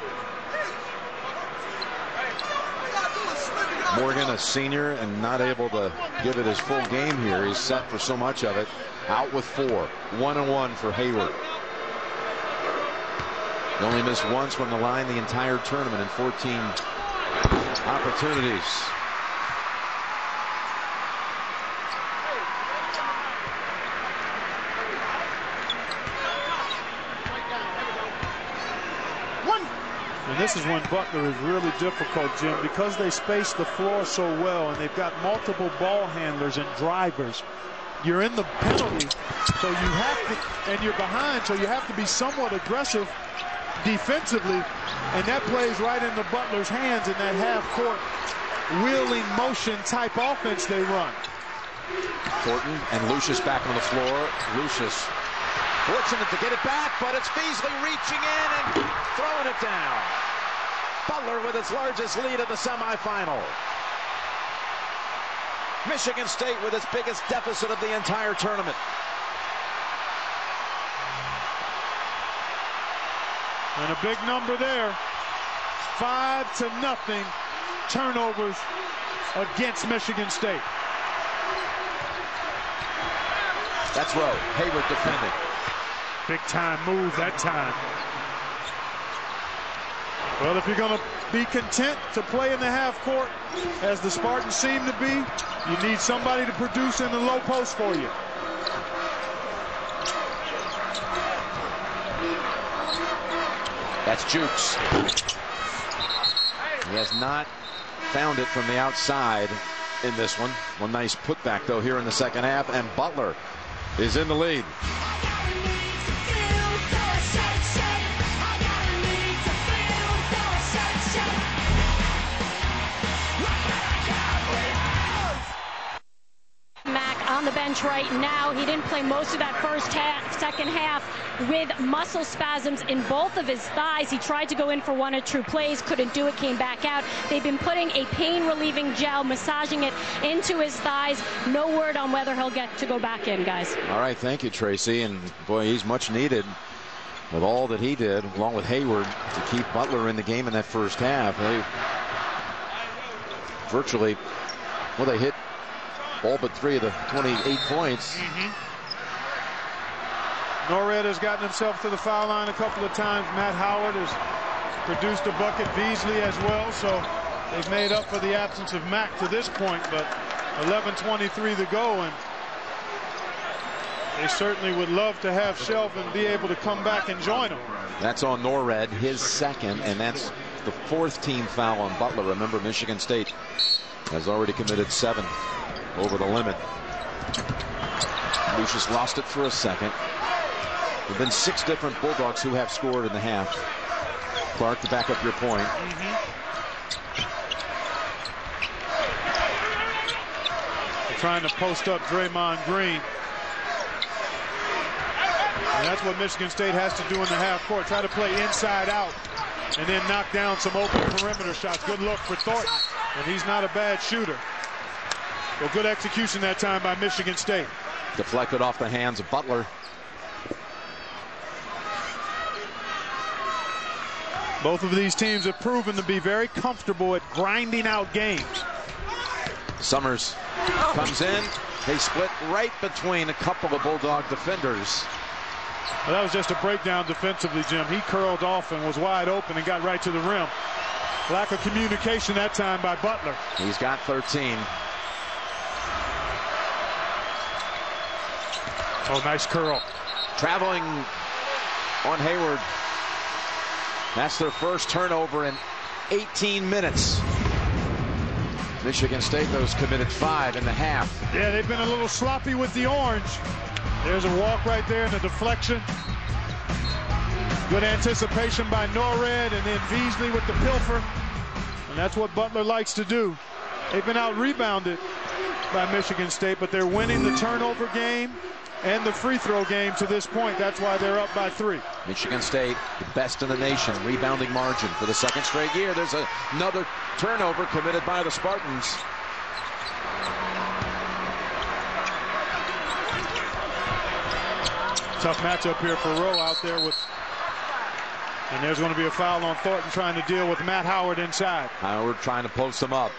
Morgan, a senior, and not able to give it his full game here. He's set for so much of it. Out with 4. 1-on-1 for Hayward. He only missed once from the line the entire tournament in 14 opportunities. And this is when Butler is really difficult, Jim, because they space the floor so well, and they've got multiple ball handlers and drivers. You're in the penalty, so you have to, and you're behind, so you have to be somewhat aggressive defensively, and that plays right into Butler's hands in that half-court wheeling motion type offense they run. Thornton and Lucius back on the floor. Lucius fortunate to get it back, but it's Beasley reaching in and throwing it down. Butler with its largest lead of the semifinal. Michigan State with its biggest deficit of the entire tournament. And a big number there. 5-0 turnovers against Michigan State. That's Rowe. Hayward defending. Big time move that time. Well, if you're going to be content to play in the half court, as the Spartans seem to be, you need somebody to produce in the low post for you. That's Jukes. He has not found it from the outside in this one. One nice putback, though, here in the second half, and Butler is in the lead. On the bench right now. He didn't play most of that second half with muscle spasms in both of his thighs. He tried to go in for 1 or 2 plays, couldn't do it, came back out. They've been putting a pain relieving gel, massaging it into his thighs. No word on whether he'll get to go back in, guys. All right, thank you, Tracy. And boy, he's much needed with all that he did, along with Hayward, to keep Butler in the game in that first half. They virtually, well, they hit all but 3 of the 28 points. Norred has gotten himself to the foul line a couple of times. Matt Howard has produced a bucket. Beasley as well. So they've made up for the absence of Mack to this point. But 11:23 to go, and they certainly would love to have Shelvin be able to come back and join them. That's on Norred, his second, and that's the 4th team foul on Butler. Remember, Michigan State has already committed 7 over the limit. Lucius lost it for a second. There have been 6 different Bulldogs who have scored in the half. Clark, to back up your point. They're trying to post up Draymond Green. And that's what Michigan State has to do in the half court. Try to play inside out and then knock down some open perimeter shots. Good look for Thornton, and he's not a bad shooter. Well, good execution that time by Michigan State. Deflected off the hands of Butler. Both of these teams have proven to be very comfortable at grinding out games. Summers comes in. They split right between a couple of Bulldog defenders. Well, that was just a breakdown defensively, Jim. He curled off and was wide open and got right to the rim. Lack of communication that time by Butler. He's got 13. Oh, nice curl. Traveling on Hayward. That's their first turnover in 18 minutes. Michigan State, those committed 5 in the half. Yeah, they've been a little sloppy with the orange. There's a walk right there and a deflection. Good anticipation by Norred, and then Beasley with the pilfer. And that's what Butler likes to do. They've been out-rebounded by Michigan State, but they're winning the turnover game and the free throw game to this point. That's why they're up by 3. Michigan State, the best in the nation, rebounding margin for the 2nd straight year. There's another turnover committed by the Spartans. Tough matchup here for Rowe out there with, and there's going to be a foul on Thornton trying to deal with Matt Howard inside. Howard trying to post him up.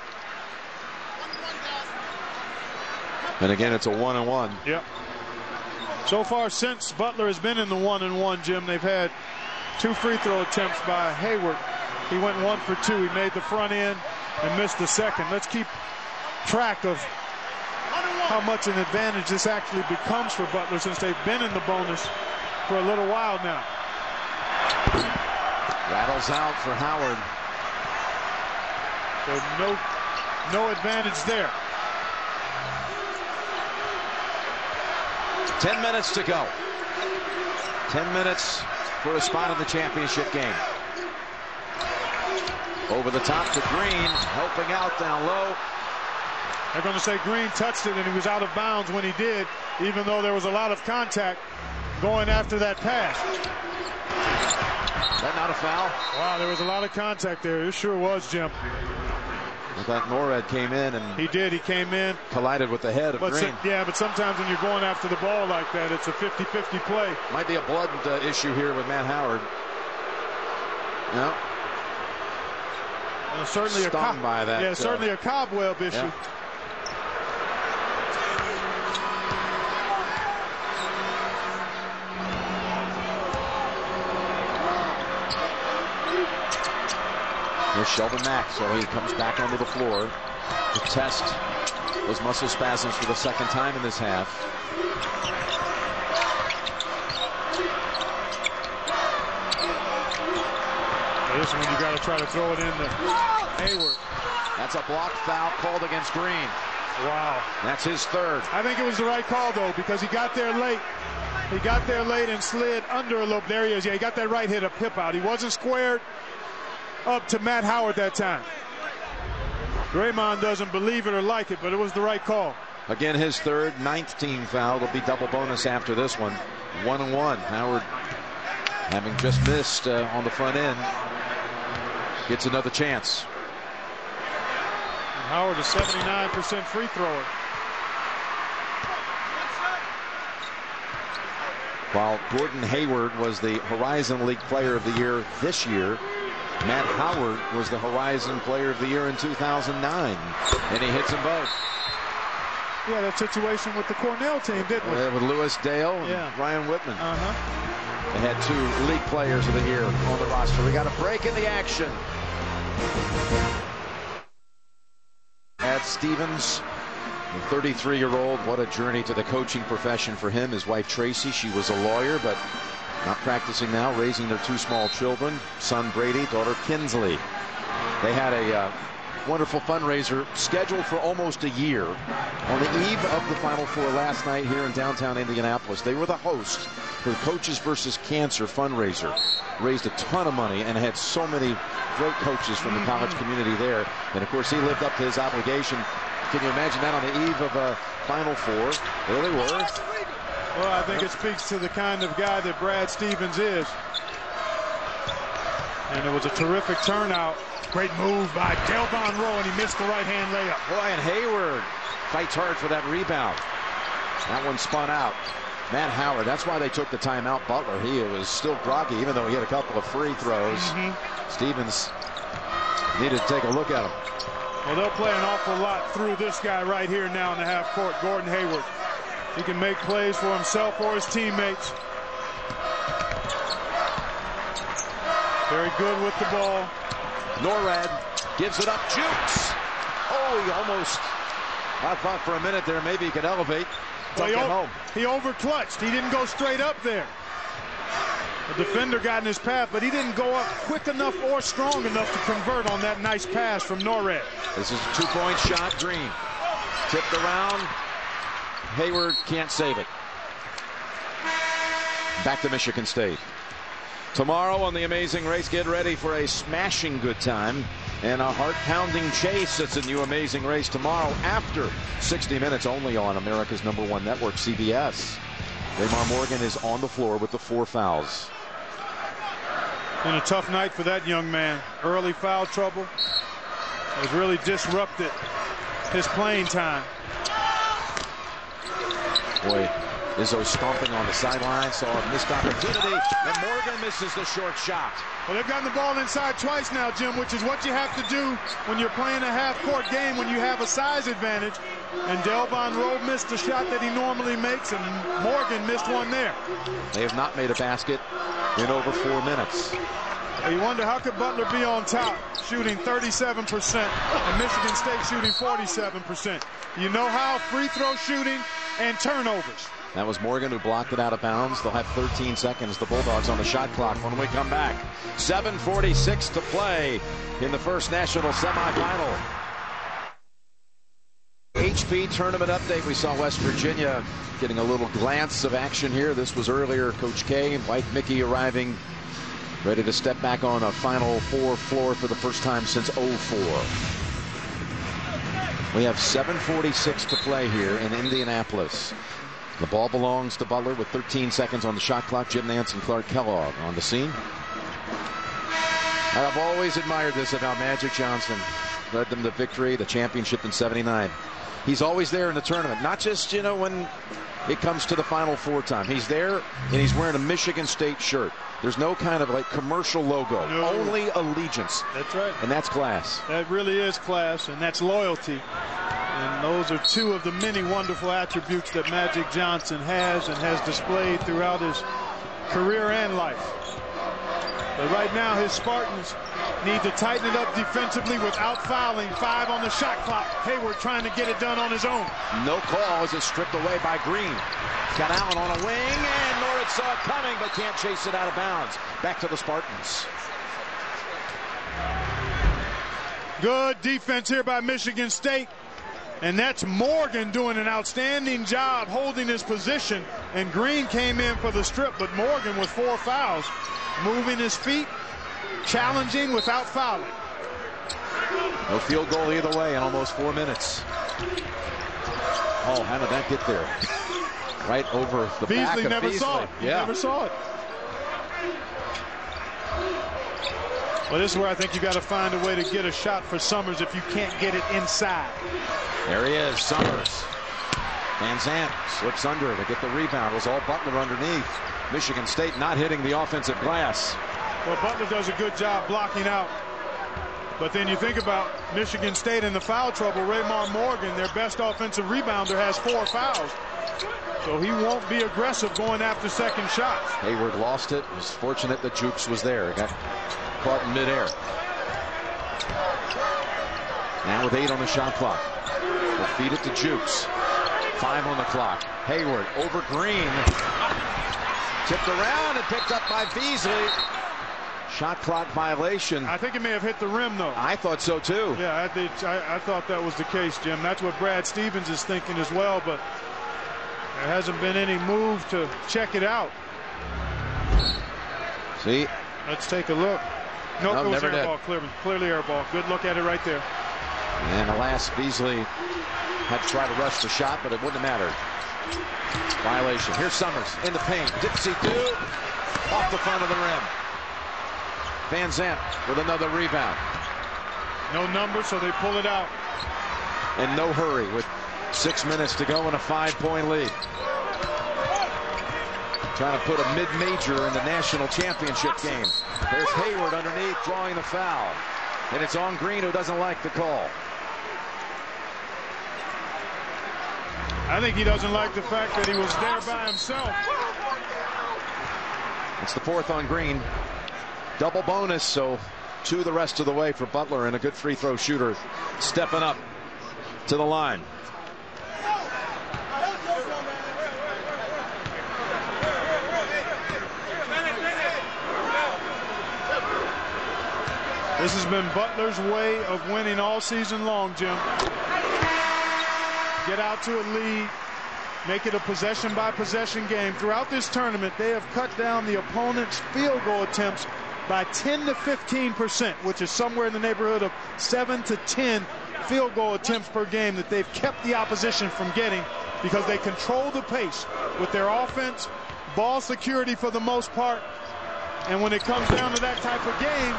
And again, it's a 1-and-1. Yep. So far since Butler has been in the 1-and-1, Jim, they've had 2 free throw attempts by Hayward. He went 1 for 2. He made the front end and missed the second. Let's keep track of how much an advantage this actually becomes for Butler since they've been in the bonus for a little while now. Rattles out for Howard. So no advantage there. 10 minutes to go. 10 minutes for a spot in the championship game. Over the top to Green, helping out down low. They're going to say Green touched it and he was out of bounds when he did, even though there was a lot of contact going after that pass. Is that not a foul? Wow, there was a lot of contact there. It sure was, Jim. I thought Norred came in and he did. He came in, collided with the head of Green. Yeah, but sometimes when you're going after the ball like that, it's a 50-50 play. Might be a blood issue here with Matt Howard. No. Well, certainly stung by that. Yeah, certainly a cobweb issue. Yeah. Here's Sheldon Mack, so he comes back onto the floor to test those muscle spasms for the second time in this half. This one you got to try to throw it in to Hayward. That's a blocked foul called against Green. Wow. That's his third. I think it was the right call, though, because he got there late. He got there late and slid under a little. There he is. Yeah, he got that right hit, a pip out. He wasn't squared up to Matt Howard that time. Draymond doesn't believe it or like it, but it was the right call. Again, his third, 9th team foul. It'll be double bonus after this one. 1-1. Howard, having just missed on the front end, gets another chance. And Howard, a 79% free thrower. While Gordon Hayward was the Horizon League Player of the Year this year, Matt Howard was the Horizon Player of the Year in 2009, and he hits them both. Yeah, that situation with the Cornell team, didn't we? With Lewis Dale and Ryan Whitman. Uh-huh. They had 2 League Players of the Year on the roster. We got a break in the action. Brad Stevens, the 33-year-old, what a journey to the coaching profession for him. His wife Tracy, she was a lawyer, but not practicing now, raising their 2 small children, son Brady, daughter Kinsley. They had a wonderful fundraiser scheduled for almost a year. On the eve of the Final Four last night here in downtown Indianapolis, they were the host for the Coaches versus Cancer fundraiser. Raised a ton of money and had so many great coaches from the college community there. And of course, he lived up to his obligation. Can you imagine that on the eve of a Final Four? There they were. Well, I think it speaks to the kind of guy that Brad Stevens is. And it was a terrific turnout. Great move by Delvon Rowe, and he missed the right-hand layup. Boy, and Hayward fights hard for that rebound. That one spun out. Matt Howard, that's why they took the timeout. Butler, he was still groggy, even though he had a couple of free throws. Stevens needed to take a look at him. Well, they'll play an awful lot through this guy right here now in the half court, Gordon Hayward. He can make plays for himself or his teammates. Very good with the ball. Norred gives it up, jukes. Oh, he almost, I thought for a minute there maybe he could elevate. Well, he over-clutched. He didn't go straight up there. The defender got in his path, but he didn't go up quick enough or strong enough to convert on that nice pass from Norred. This is a 2-point shot. Green tipped around. Hayward can't save it. Back to Michigan State. Tomorrow on The Amazing Race, get ready for a smashing good time and a heart-pounding chase. It's a new Amazing Race tomorrow after 60 Minutes, only on America's #1 network, CBS. Raymar Morgan is on the floor with the 4 fouls. And a tough night for that young man. Early foul trouble has really disrupted his playing time. Boy, Izzo stomping on the sideline, saw a missed opportunity, and Morgan misses the short shot. Well, they've gotten the ball inside twice now, Jim, which is what you have to do when you're playing a half-court game, when you have a size advantage. And Delvon Rowe missed the shot that he normally makes, and Morgan missed one there. They have not made a basket in over 4 minutes. You wonder, how could Butler be on top, shooting 37%, and Michigan State shooting 47%? You know how? Free throw shooting and turnovers. That was Morgan who blocked it out of bounds. They'll have 13 seconds, the Bulldogs, on the shot clock when we come back. 7:46 to play in the first national semifinal. HP tournament update. We saw West Virginia getting a little glance of action here. This was earlier. Coach K, White Mickey arriving, ready to step back on a Final Four floor for the first time since '04. We have 7:46 to play here in Indianapolis. The ball belongs to Butler with 13 seconds on the shot clock. Jim Nance and Clark Kellogg on the scene. I've always admired this about Magic Johnson. Led them to victory, the championship in '79. He's always there in the tournament, not just, when it comes to the Final Four time. He's there, and he's wearing a Michigan State shirt. There's no kind of commercial logo, only allegiance. That's right. And that's class. That really is class, and that's loyalty. And those are two of the many wonderful attributes that Magic Johnson has and has displayed throughout his career and life. But right now, his Spartans need to tighten it up defensively without fouling. 5 on the shot clock. Hayward trying to get it done on his own. No call as it's stripped away by Green. Got Allen on a wing, and Norris saw it coming, but can't chase it out of bounds. Back to the Spartans. Good defense here by Michigan State. And that's Morgan doing an outstanding job holding his position. And Green came in for the strip, but Morgan with 4 fouls. Moving his feet, challenging without fouling. No field goal either way in almost 4 minutes. Oh, how did that get there? Right over the back of never Beasley. saw it. He never saw it. Well, this is where I think you got to find a way to get a shot for Summers if you can't get it inside. There he is, Summers. Van Zandt slips under to get the rebound. It was all Butler underneath. Michigan State not hitting the offensive glass. Well, Butler does a good job blocking out. But then you think about Michigan State in the foul trouble. Raymar Morgan, their best offensive rebounder, has 4 fouls. So he won't be aggressive going after second shots. Hayward lost it. Was fortunate that Jukes was there. He got caught in midair. Now with 8 on the shot clock. They'll feed it to Jukes. 5 on the clock. Hayward over Green. Tipped around and picked up by Beasley. Shot clock violation. I think it may have hit the rim, though. I thought so, too. Yeah, I thought that was the case, Jim. That's what Brad Stevens is thinking as well, but there hasn't been any move to check it out. See? Let's take a look. Nope, it was air ball, clearly air ball. Good look at it right there. And alas, Beasley had to try to rush the shot, but it wouldn't have mattered. Violation. Here's Summers in the paint. Dipsy-do. Off the front of the rim. Van Zandt with another rebound. No number, so they pull it out. In no hurry with 6 minutes to go in a 5-point lead. Trying to put a mid-major in the national championship game. There's Hayward underneath drawing the foul. And it's on Green, who doesn't like the call. I think he doesn't like the fact that he was there by himself. It's the 4th on Green. Double bonus, so 2 the rest of the way for Butler, and a good free throw shooter stepping up to the line. This has been Butler's way of winning all season long, Jim. Get out to a lead, make it a possession-by-possession game. Throughout this tournament, they have cut down the opponent's field goal attempts by 10 to 15%, which is somewhere in the neighborhood of 7 to 10 field goal attempts per game that they've kept the opposition from getting because they control the pace with their offense, ball security for the most part, and when it comes down to that type of game,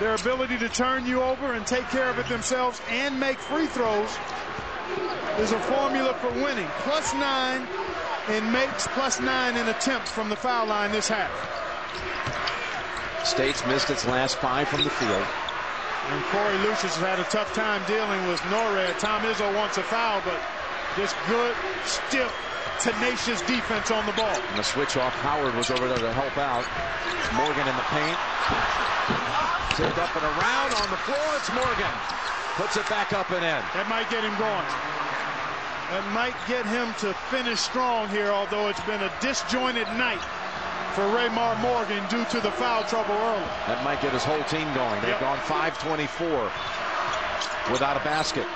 their ability to turn you over and take care of it themselves and make free throws is a formula for winning. +9 in makes, +9 in attempts from the foul line this half. State's missed its last 5 from the field. And Corey Lucius has had a tough time dealing with Norred. Tom Izzo wants a foul, but just good, stiff, tenacious defense on the ball. And the switch off, Howard was over there to help out. Morgan in the paint. Tipped up and around on the floor. It's Morgan. Puts it back up and in. That might get him going. That might get him to finish strong here, although it's been a disjointed night for Raymar Morgan due to the foul trouble early. That might get his whole team going. They've gone 5-24 without a basket.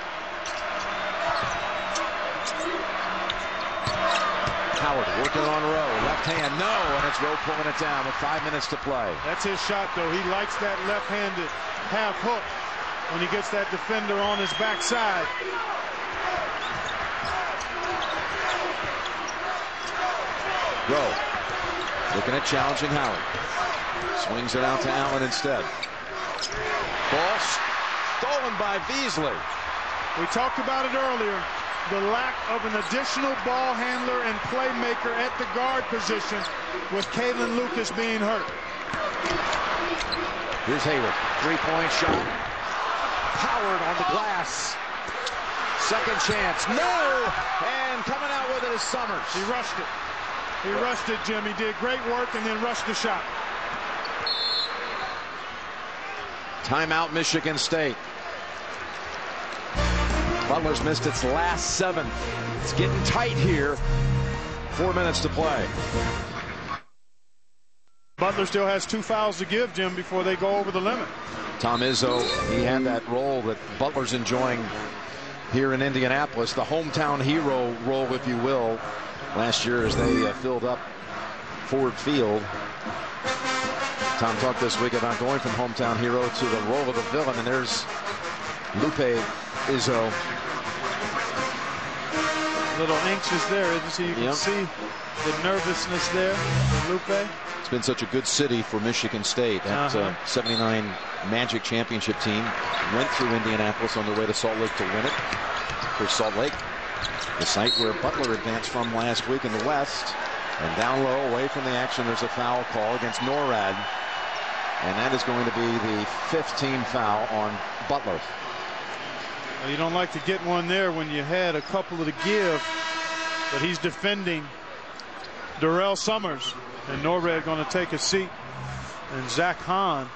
Howard working on Rowe. Left hand, no, and it's Rowe pulling it down with 5 minutes to play. That's his shot, though. He likes that left-handed half hook. when he gets that defender on his backside. Rowe looking at challenging Howard. Swings it out to Allen instead. Ball stolen by Beasley. We talked about it earlier. The lack of an additional ball handler and playmaker at the guard position with Kalen Lucas being hurt. Here's Hayward. Three-point shot. Howard on the glass. Second chance. No! And coming out with it is Summers. He rushed it. He rushed it, Jim. He did great work and then rushed the shot. Timeout, Michigan State. Butler's missed its last 7. It's getting tight here. 4 minutes to play. Butler still has 2 fouls to give, Jim, before they go over the limit. Tom Izzo, he had that role that Butler's enjoying here in Indianapolis, the hometown hero role, if you will, last year as they filled up Ford Field. Tom talked this week about going from hometown hero to the role of the villain, and there's Lupe Izzo. A little anxious there, isn't he? You can see the nervousness there, Lupe. It's been such a good city for Michigan State. That 79 Magic championship team went through Indianapolis on their way to Salt Lake to win it. For Salt Lake, the site where Butler advanced from last week in the West. And down low, away from the action, there's a foul call against Norrad. And that is going to be the 5th team foul on Butler. Well, you don't like to get one there when you had a couple to give, but he's defending Darrell Summers, and Norrad going to take a seat. And Zach Hahn,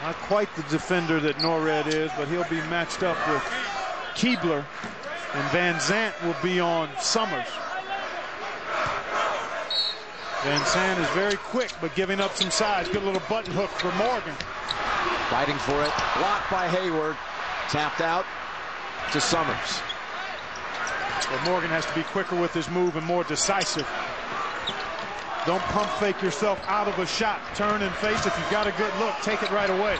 not quite the defender that Norrad is, but he'll be matched up with Keebler, and Van Zant will be on Summers. Van Zant is very quick, but giving up some size. Good little button hook for Morgan. Fighting for it. Blocked by Hayward. Tapped out to Summers. But Morgan has to be quicker with his move and more decisive. Don't pump fake yourself out of a shot. Turn and face. If you've got a good look, take it right away.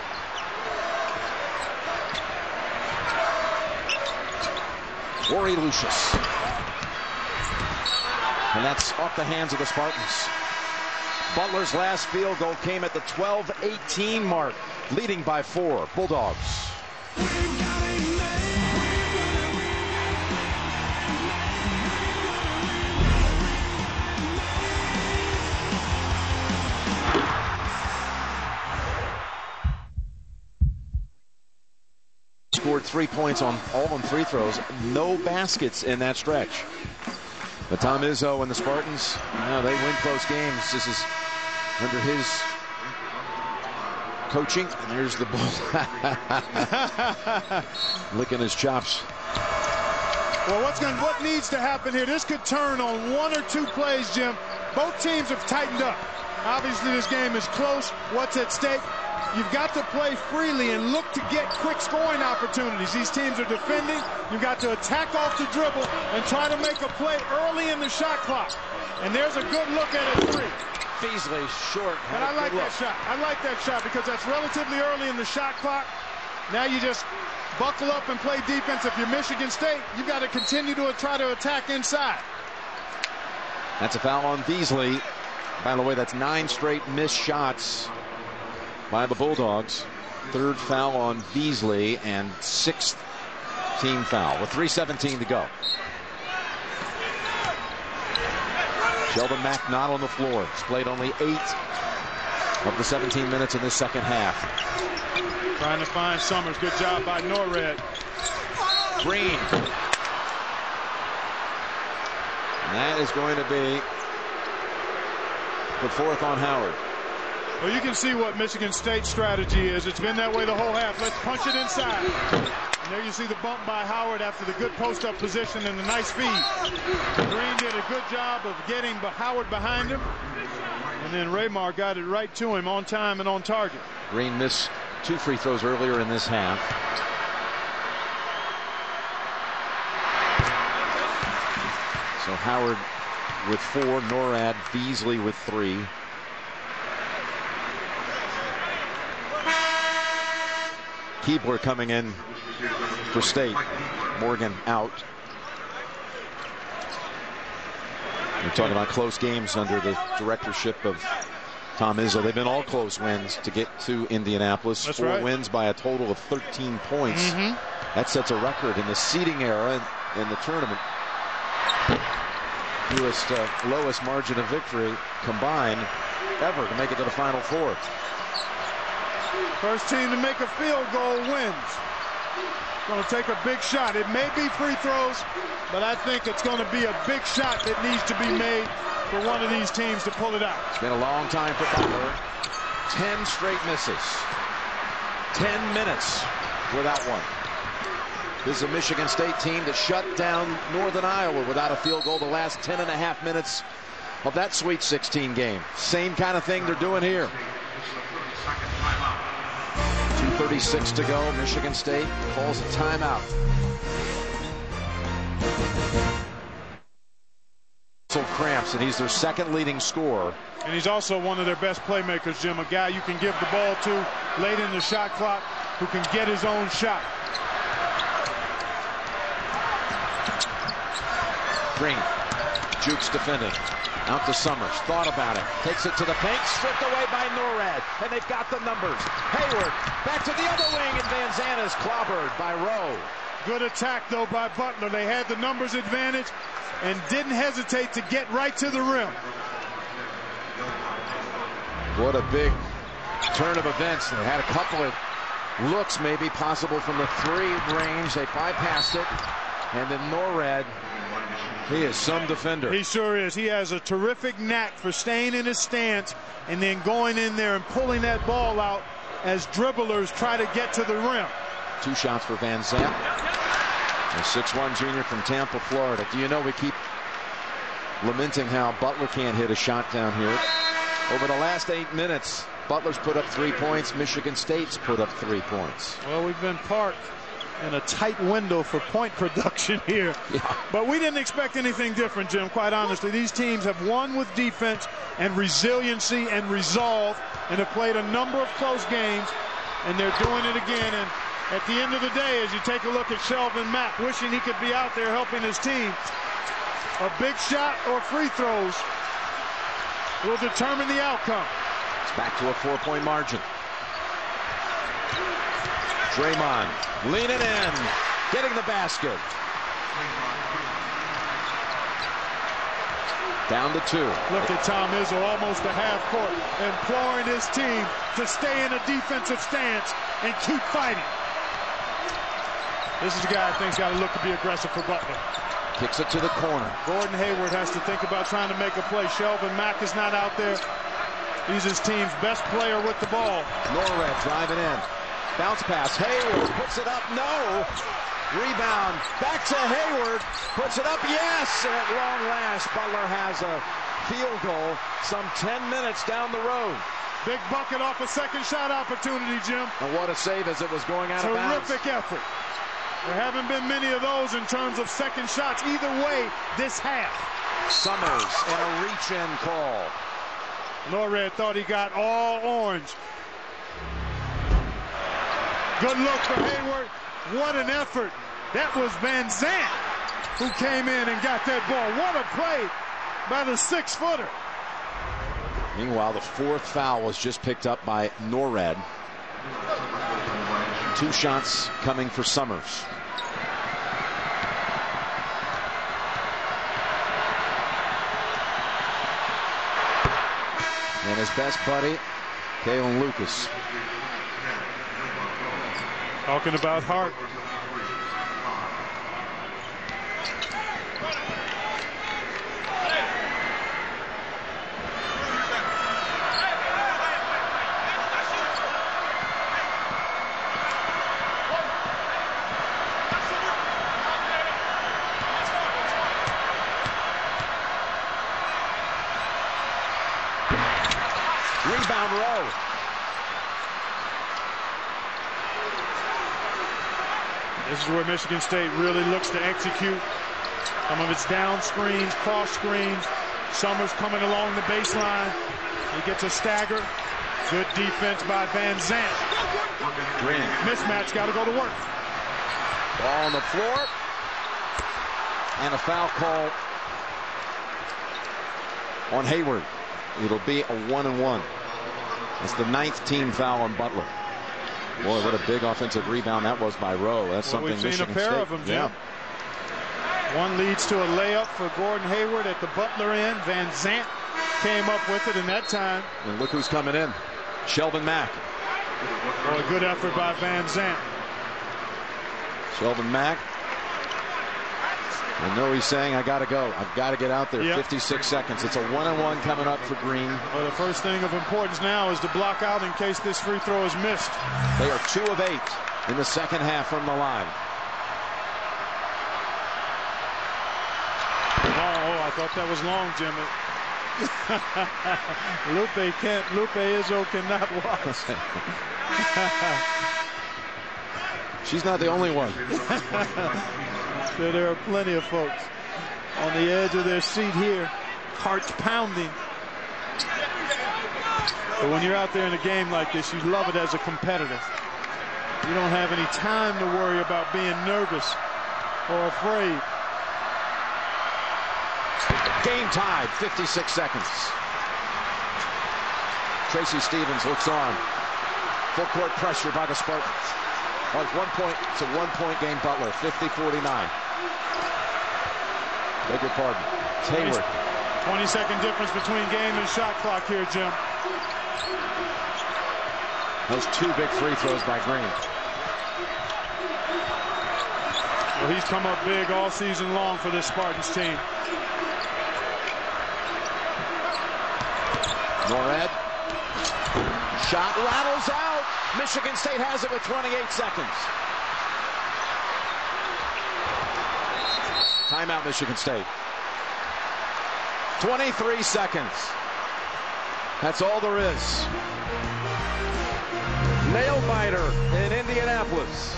Rory Lucius. And that's off the hands of the Spartans. Butler's last field goal came at the 12-18 mark, leading by 4. Bulldogs. Scored 3 points on all on free throws. No baskets in that stretch. But Tom Izzo and the Spartans, they win close games. This is under his coaching. And there's the ball. Licking his chops. Well, what needs to happen here? This could turn on 1 or 2 plays, Jim. Both teams have tightened up. Obviously, this game is close. What's at stake? You've got to play freely and look to get quick scoring opportunities. These teams are defending. You've got to attack off the dribble and try to make a play early in the shot clock. And there's a good look at a 3. Beasley short. But I like that shot. I like that shot because that's relatively early in the shot clock. Now you just buckle up and play defense. If you're Michigan State, you've got to continue to try to attack inside. That's a foul on Beasley. By the way, that's 9 straight missed shots by the Bulldogs. 3rd foul on Beasley and 6th team foul with 3:17 to go. Sheldon Mack not on the floor. He's played only 8 of the 17 minutes in this second half. Trying to find Summers. Good job by Norrad. Green. And that is going to be the 4th on Howard. Well, you can see what Michigan State's strategy is. It's been that way the whole half. Let's punch it inside. And there you see the bump by Howard after the good post-up position and the nice feed. Green did a good job of getting Howard behind him. And then Raymar got it right to him on time and on target. Green missed 2 free throws earlier in this half. So Howard with 4, Norrad, Beasley with 3. Keebler coming in for State. Morgan out. We're talking about close games under the directorship of Tom Izzo. They've been all close wins to get to Indianapolis. That's 4 right. wins by a total of 13 points. That sets a record in the seeding era in the tournament. Lowest margin of victory combined ever to make it to the Final Four. First team to make a field goal wins. Going to take a big shot. It may be free throws, but I think it's going to be a big shot that needs to be made for one of these teams to pull it out. It's been a long time for Butler. 10 straight misses. 10 minutes without one. This is a Michigan State team that shut down Northern Iowa without a field goal the last 10.5 minutes of that Sweet 16 game. Same kind of thing they're doing here. 2:36 to go. Michigan State calls a timeout. Cramps, and he's their second leading scorer. And he's also one of their best playmakers, Jim. A guy you can give the ball to late in the shot clock who can get his own shot. Green, Jukes defending. Out to Summers, thought about it, takes it to the paint, stripped away by Norred, and they've got the numbers. Hayward, back to the other wing, and Van Zandt is clobbered by Rowe. Good attack, though, by Butler. They had the numbers advantage and didn't hesitate to get right to the rim. What a big turn of events. They had a couple of looks maybe possible from the 3 range. They bypassed it, and then Norred, he is some defender. He sure is. He has a terrific knack for staying in his stance and then going in there and pulling that ball out as dribblers try to get to the rim. 2 shots for Van Zandt. A 6'1" junior from Tampa, Florida. Do you know we keep lamenting how Butler can't hit a shot down here? Over the last 8 minutes, Butler's put up 3 points. Michigan State's put up 3 points. Well, we've been parked in a tight window for point production here. Yeah. But we didn't expect anything different, Jim, quite honestly. These teams have won with defense and resiliency and resolve and have played a number of close games, and they're doing it again. And at the end of the day, as you take a look at Shelvin Mack, wishing he could be out there helping his team, a big shot or free throws will determine the outcome. It's back to a 4-point margin. Draymond leaning in, getting the basket. Down to 2. Look at Tom Izzo, almost a half court, imploring his team to stay in a defensive stance and keep fighting. This is a guy I think's got to look to be aggressive for Butler. Kicks it to the corner. Gordon Hayward has to think about trying to make a play. Shelvin Mack is not out there. He's his team's best player with the ball. Norred driving in. Bounce pass. Hayward puts it up. No. Rebound. Back to Hayward. Puts it up. Yes. And at long last, Butler has a field goal some 10 minutes down the road. Big bucket off a second shot opportunity, Jim. And what a save as it was going out of bounds. Terrific effort. There haven't been many of those in terms of second shots either way this half. Summers and a reach-in call. Norred thought he got all orange. Good look for Hayward. What an effort. That was Van Zandt who came in and got that ball. What a play by the 6-footer. Meanwhile, the 4th foul was just picked up by Norred. 2 shots coming for Summers. And his best buddy, Kalen Lucas. Talking about heart. Rebound Rowe. This is where Michigan State really looks to execute some of its down screens, cross screens. Summers coming along the baseline. He gets a stagger. Good defense by Van Zandt. Green. Mismatch, got to go to work. Ball on the floor. And a foul call on Hayward. It'll be a 1-and-1. That's the 9th team foul on Butler. Boy, what a big offensive rebound that was by Rowe. That's something we've seen Michigan a pair State, of them, Jim. yeah. One leads to a layup for Gordon Hayward at the Butler end. Van Zandt came up with it in that time. And look who's coming in. Shelvin Mack. Well, a good effort by Van Zandt. Shelvin Mack. I know he's saying, I got to go. I've got to get out there. Yep. 56 seconds. It's a 1-and-1 coming up for Green. Well, the first thing of importance now is to block out in case this free throw is missed. They are 2 of 8 in the second half from the line. Oh, I thought that was long, Jimmy. Lupe Izzo cannot watch. She's not the only one. So there are plenty of folks on the edge of their seat here, hearts pounding. But when you're out there in a game like this, you love it as a competitor. You don't have any time to worry about being nervous or afraid. Game tied, 56 seconds. Tracy Stevens looks on. Full court pressure by the Spartans. Oh, it's a one-point game, Butler, 50-49. Beg your pardon. It's Hayward. 20-second difference between game and shot clock here, Jim. Those 2 big free throws by Green. Well, he's come up big all season long for this Spartans team. Norred. Shot rattles out. Michigan State has it with 28 seconds. Timeout, Michigan State. 23 seconds. That's all there is. Nail biter in Indianapolis.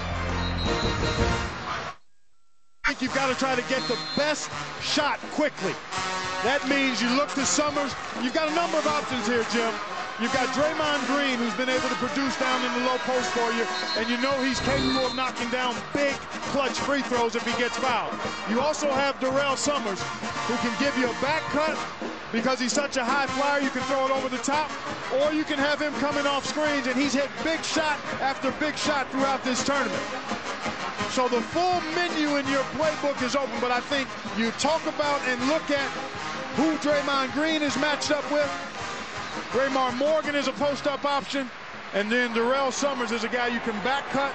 I think you've got to try to get the best shot quickly. That means you look to Summers. You've got a number of options here, Jim. You've got Draymond Green, who's been able to produce down in the low post for you, and you know he's capable of knocking down big clutch free throws if he gets fouled. You also have Darrell Summers, who can give you a back cut because he's such a high flyer. You can throw it over the top, or you can have him coming off screens, and he's hit big shot after big shot throughout this tournament. So the full menu in your playbook is open, but I think you talk about and look at who Draymond Green is matched up with. Raymar Morgan is a post-up option, and then Darrell Summers is a guy you can back cut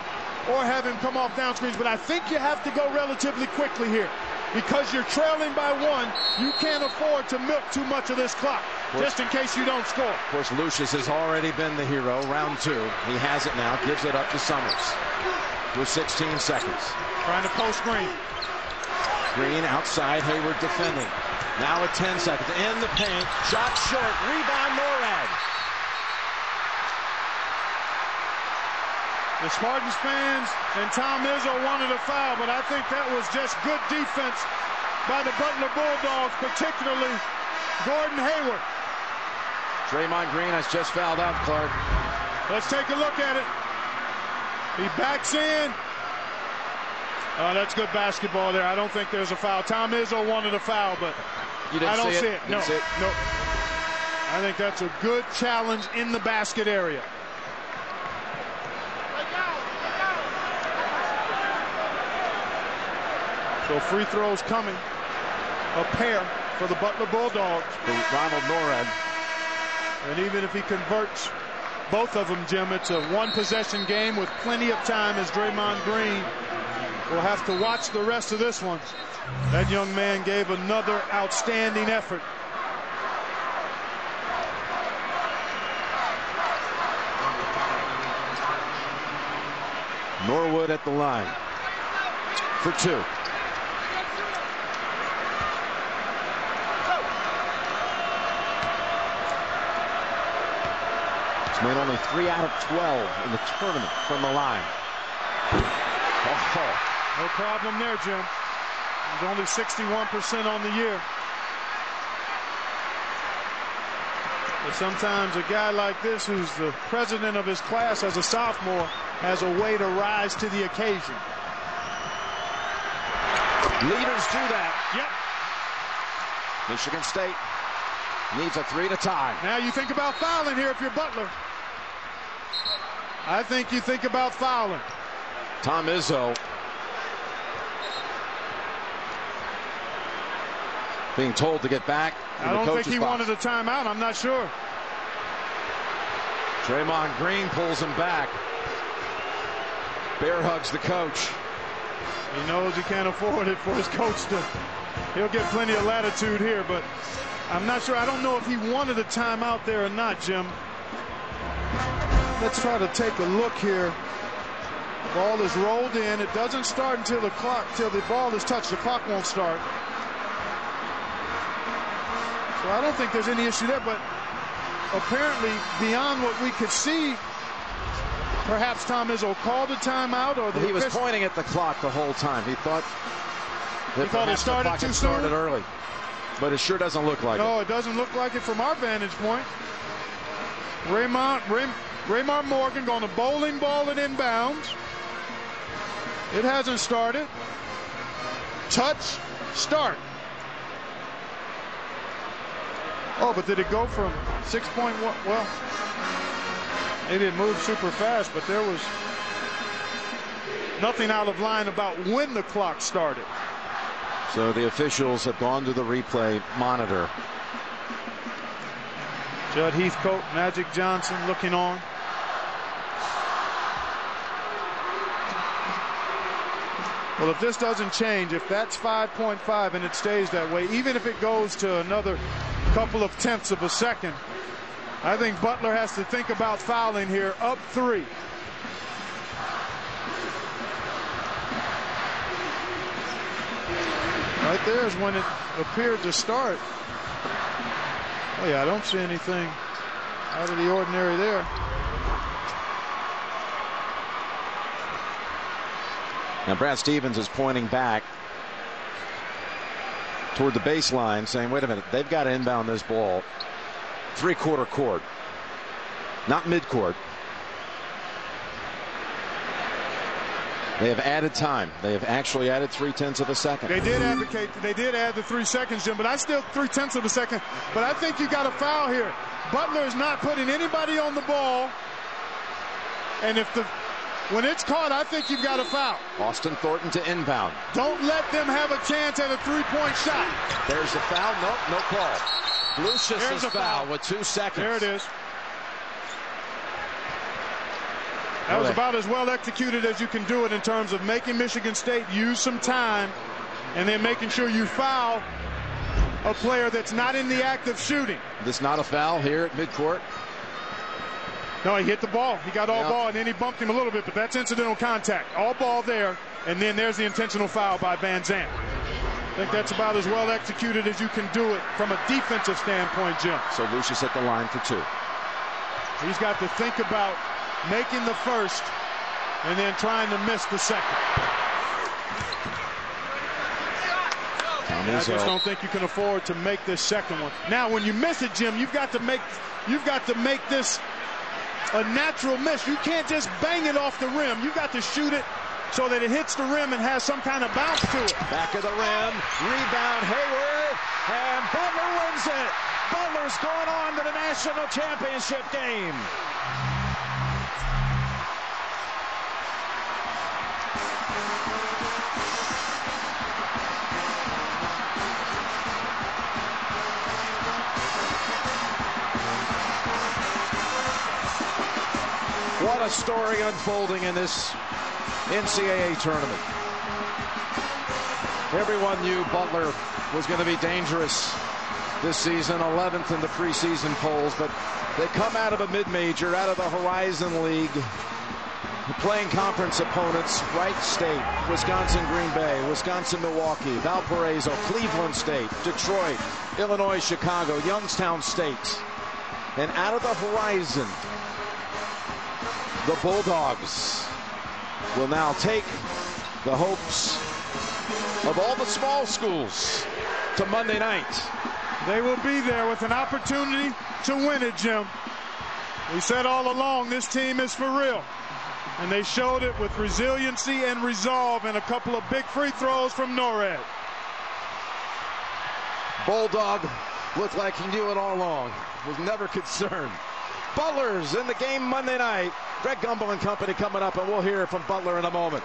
or have him come off down screens. But I think you have to go relatively quickly here because you're trailing by 1. You can't afford to milk too much of this clock, just in case you don't score. Of course, Lucius has already been the hero. Round 2. He has it now. Gives it up to Summers with 16 seconds. Trying to post Green. Green outside, Hayward defending. Now at 10 seconds. In the paint. Shot short. Rebound, Norad. The Spartans fans and Tom Izzo wanted a foul, but I think that was just good defense by the Butler Bulldogs, particularly Gordon Hayward. Draymond Green has just fouled out, Clark. Let's take a look at it. He backs in. Oh, that's good basketball there. I don't think there's a foul. Tom Izzo wanted a foul, but you didn't I don't see it. No, see it? No. I think that's a good challenge in the basket area. So free throws coming. A pair for the Butler Bulldogs. Ronald Norad. And even if he converts both of them, Jim, it's a one-possession game with plenty of time as Draymond Green will have to watch the rest of this one. That young man gave another outstanding effort. Norwood at the line for 2. He's made only 3 out of 12 in the tournament from the line. Oh. No problem there, Jim. He's only 61% on the year. But sometimes a guy like this, who's the president of his class as a sophomore, has a way to rise to the occasion. Leaders do that. Yep. Michigan State needs a 3 to tie. Now you think about fouling here if you're Butler. I think you think about fouling. Tom Izzo being told to get back. I don't think he wanted a timeout. I'm not sure. Draymond Green pulls him back. Bear hugs the coach. He knows he can't afford it for his coach to. He'll get plenty of latitude here, but I'm not sure. I don't know if he wanted a timeout there or not, Jim. Let's try to take a look here. Ball is rolled in. It doesn't start until the ball is touched. The clock won't start. So I don't think there's any issue there, but apparently beyond what we could see, perhaps Tom Izzo called a timeout, or he was pointing at the clock the whole time. He thought it started too soon. Started early, but it sure doesn't look like it. No, it doesn't look like it from our vantage point. Raymar Morgan going to bowling ball it inbounds. It hasn't started. Touch, start. Oh, but did it go from 6.1? Well, maybe it moved super fast, but there was nothing out of line about when the clock started. So the officials have gone to the replay monitor. Judd Heathcote, Magic Johnson looking on. Well, if this doesn't change, if that's 5.5 and it stays that way, even if it goes to another couple of tenths of a second, I think Butler has to think about fouling here, up 3. Right there is when it appeared to start. Oh yeah, I don't see anything out of the ordinary there. Now Brad Stevens is pointing back toward the baseline, saying, wait a minute, they've got to inbound this ball 3/4 court, not mid-court. They have added time. They have actually added 3/10 of a second. They did add the 3 seconds, Jim, but I still 3/10 of a second. But I think you got a foul here. Butler is not putting anybody on the ball, and when it's caught, I think you've got a foul. Austin Thornton to inbound. Don't let them have a chance at a 3-point shot. There's the foul. Nope, no call. Lucius' foul with 2 seconds. There it is. That was about as well executed as you can do it in terms of making Michigan State use some time and then making sure you foul a player that's not in the act of shooting. This not a foul here at midcourt? No, he hit the ball. He got all ball, and then he bumped him a little bit, but that's incidental contact. All ball there, and then there's the intentional foul by Van Zandt. I think that's about as well executed as you can do it from a defensive standpoint, Jim. So Lucius at the line for 2. He's got to think about making the first and then trying to miss the second. I just don't think you can afford to make this second one. Now, when you miss it, Jim, you've got to make this a natural miss. You can't just bang it off the rim. You've got to shoot it so that it hits the rim and has some kind of bounce to it. Back of the rim, rebound, Hayward, and Butler wins it. Butler's going on to the national championship game. What a story unfolding in this NCAA tournament. Everyone knew Butler was going to be dangerous this season, 11th in the preseason polls, but they come out of a mid-major, out of the Horizon League, playing conference opponents: Wright State, Wisconsin Green Bay, Wisconsin Milwaukee, Valparaiso, Cleveland State, Detroit, Illinois Chicago, Youngstown State. And out of the Horizon, the Bulldogs will now take the hopes of all the small schools to Monday night. They will be there with an opportunity to win it, Jim. We said all along this team is for real. And they showed it with resiliency and resolve and a couple of big free throws from Norad. Bulldog looked like he knew it all along. Was never concerned. Butler's in the game Monday night. Greg Gumbel and company coming up, and we'll hear from Butler in a moment.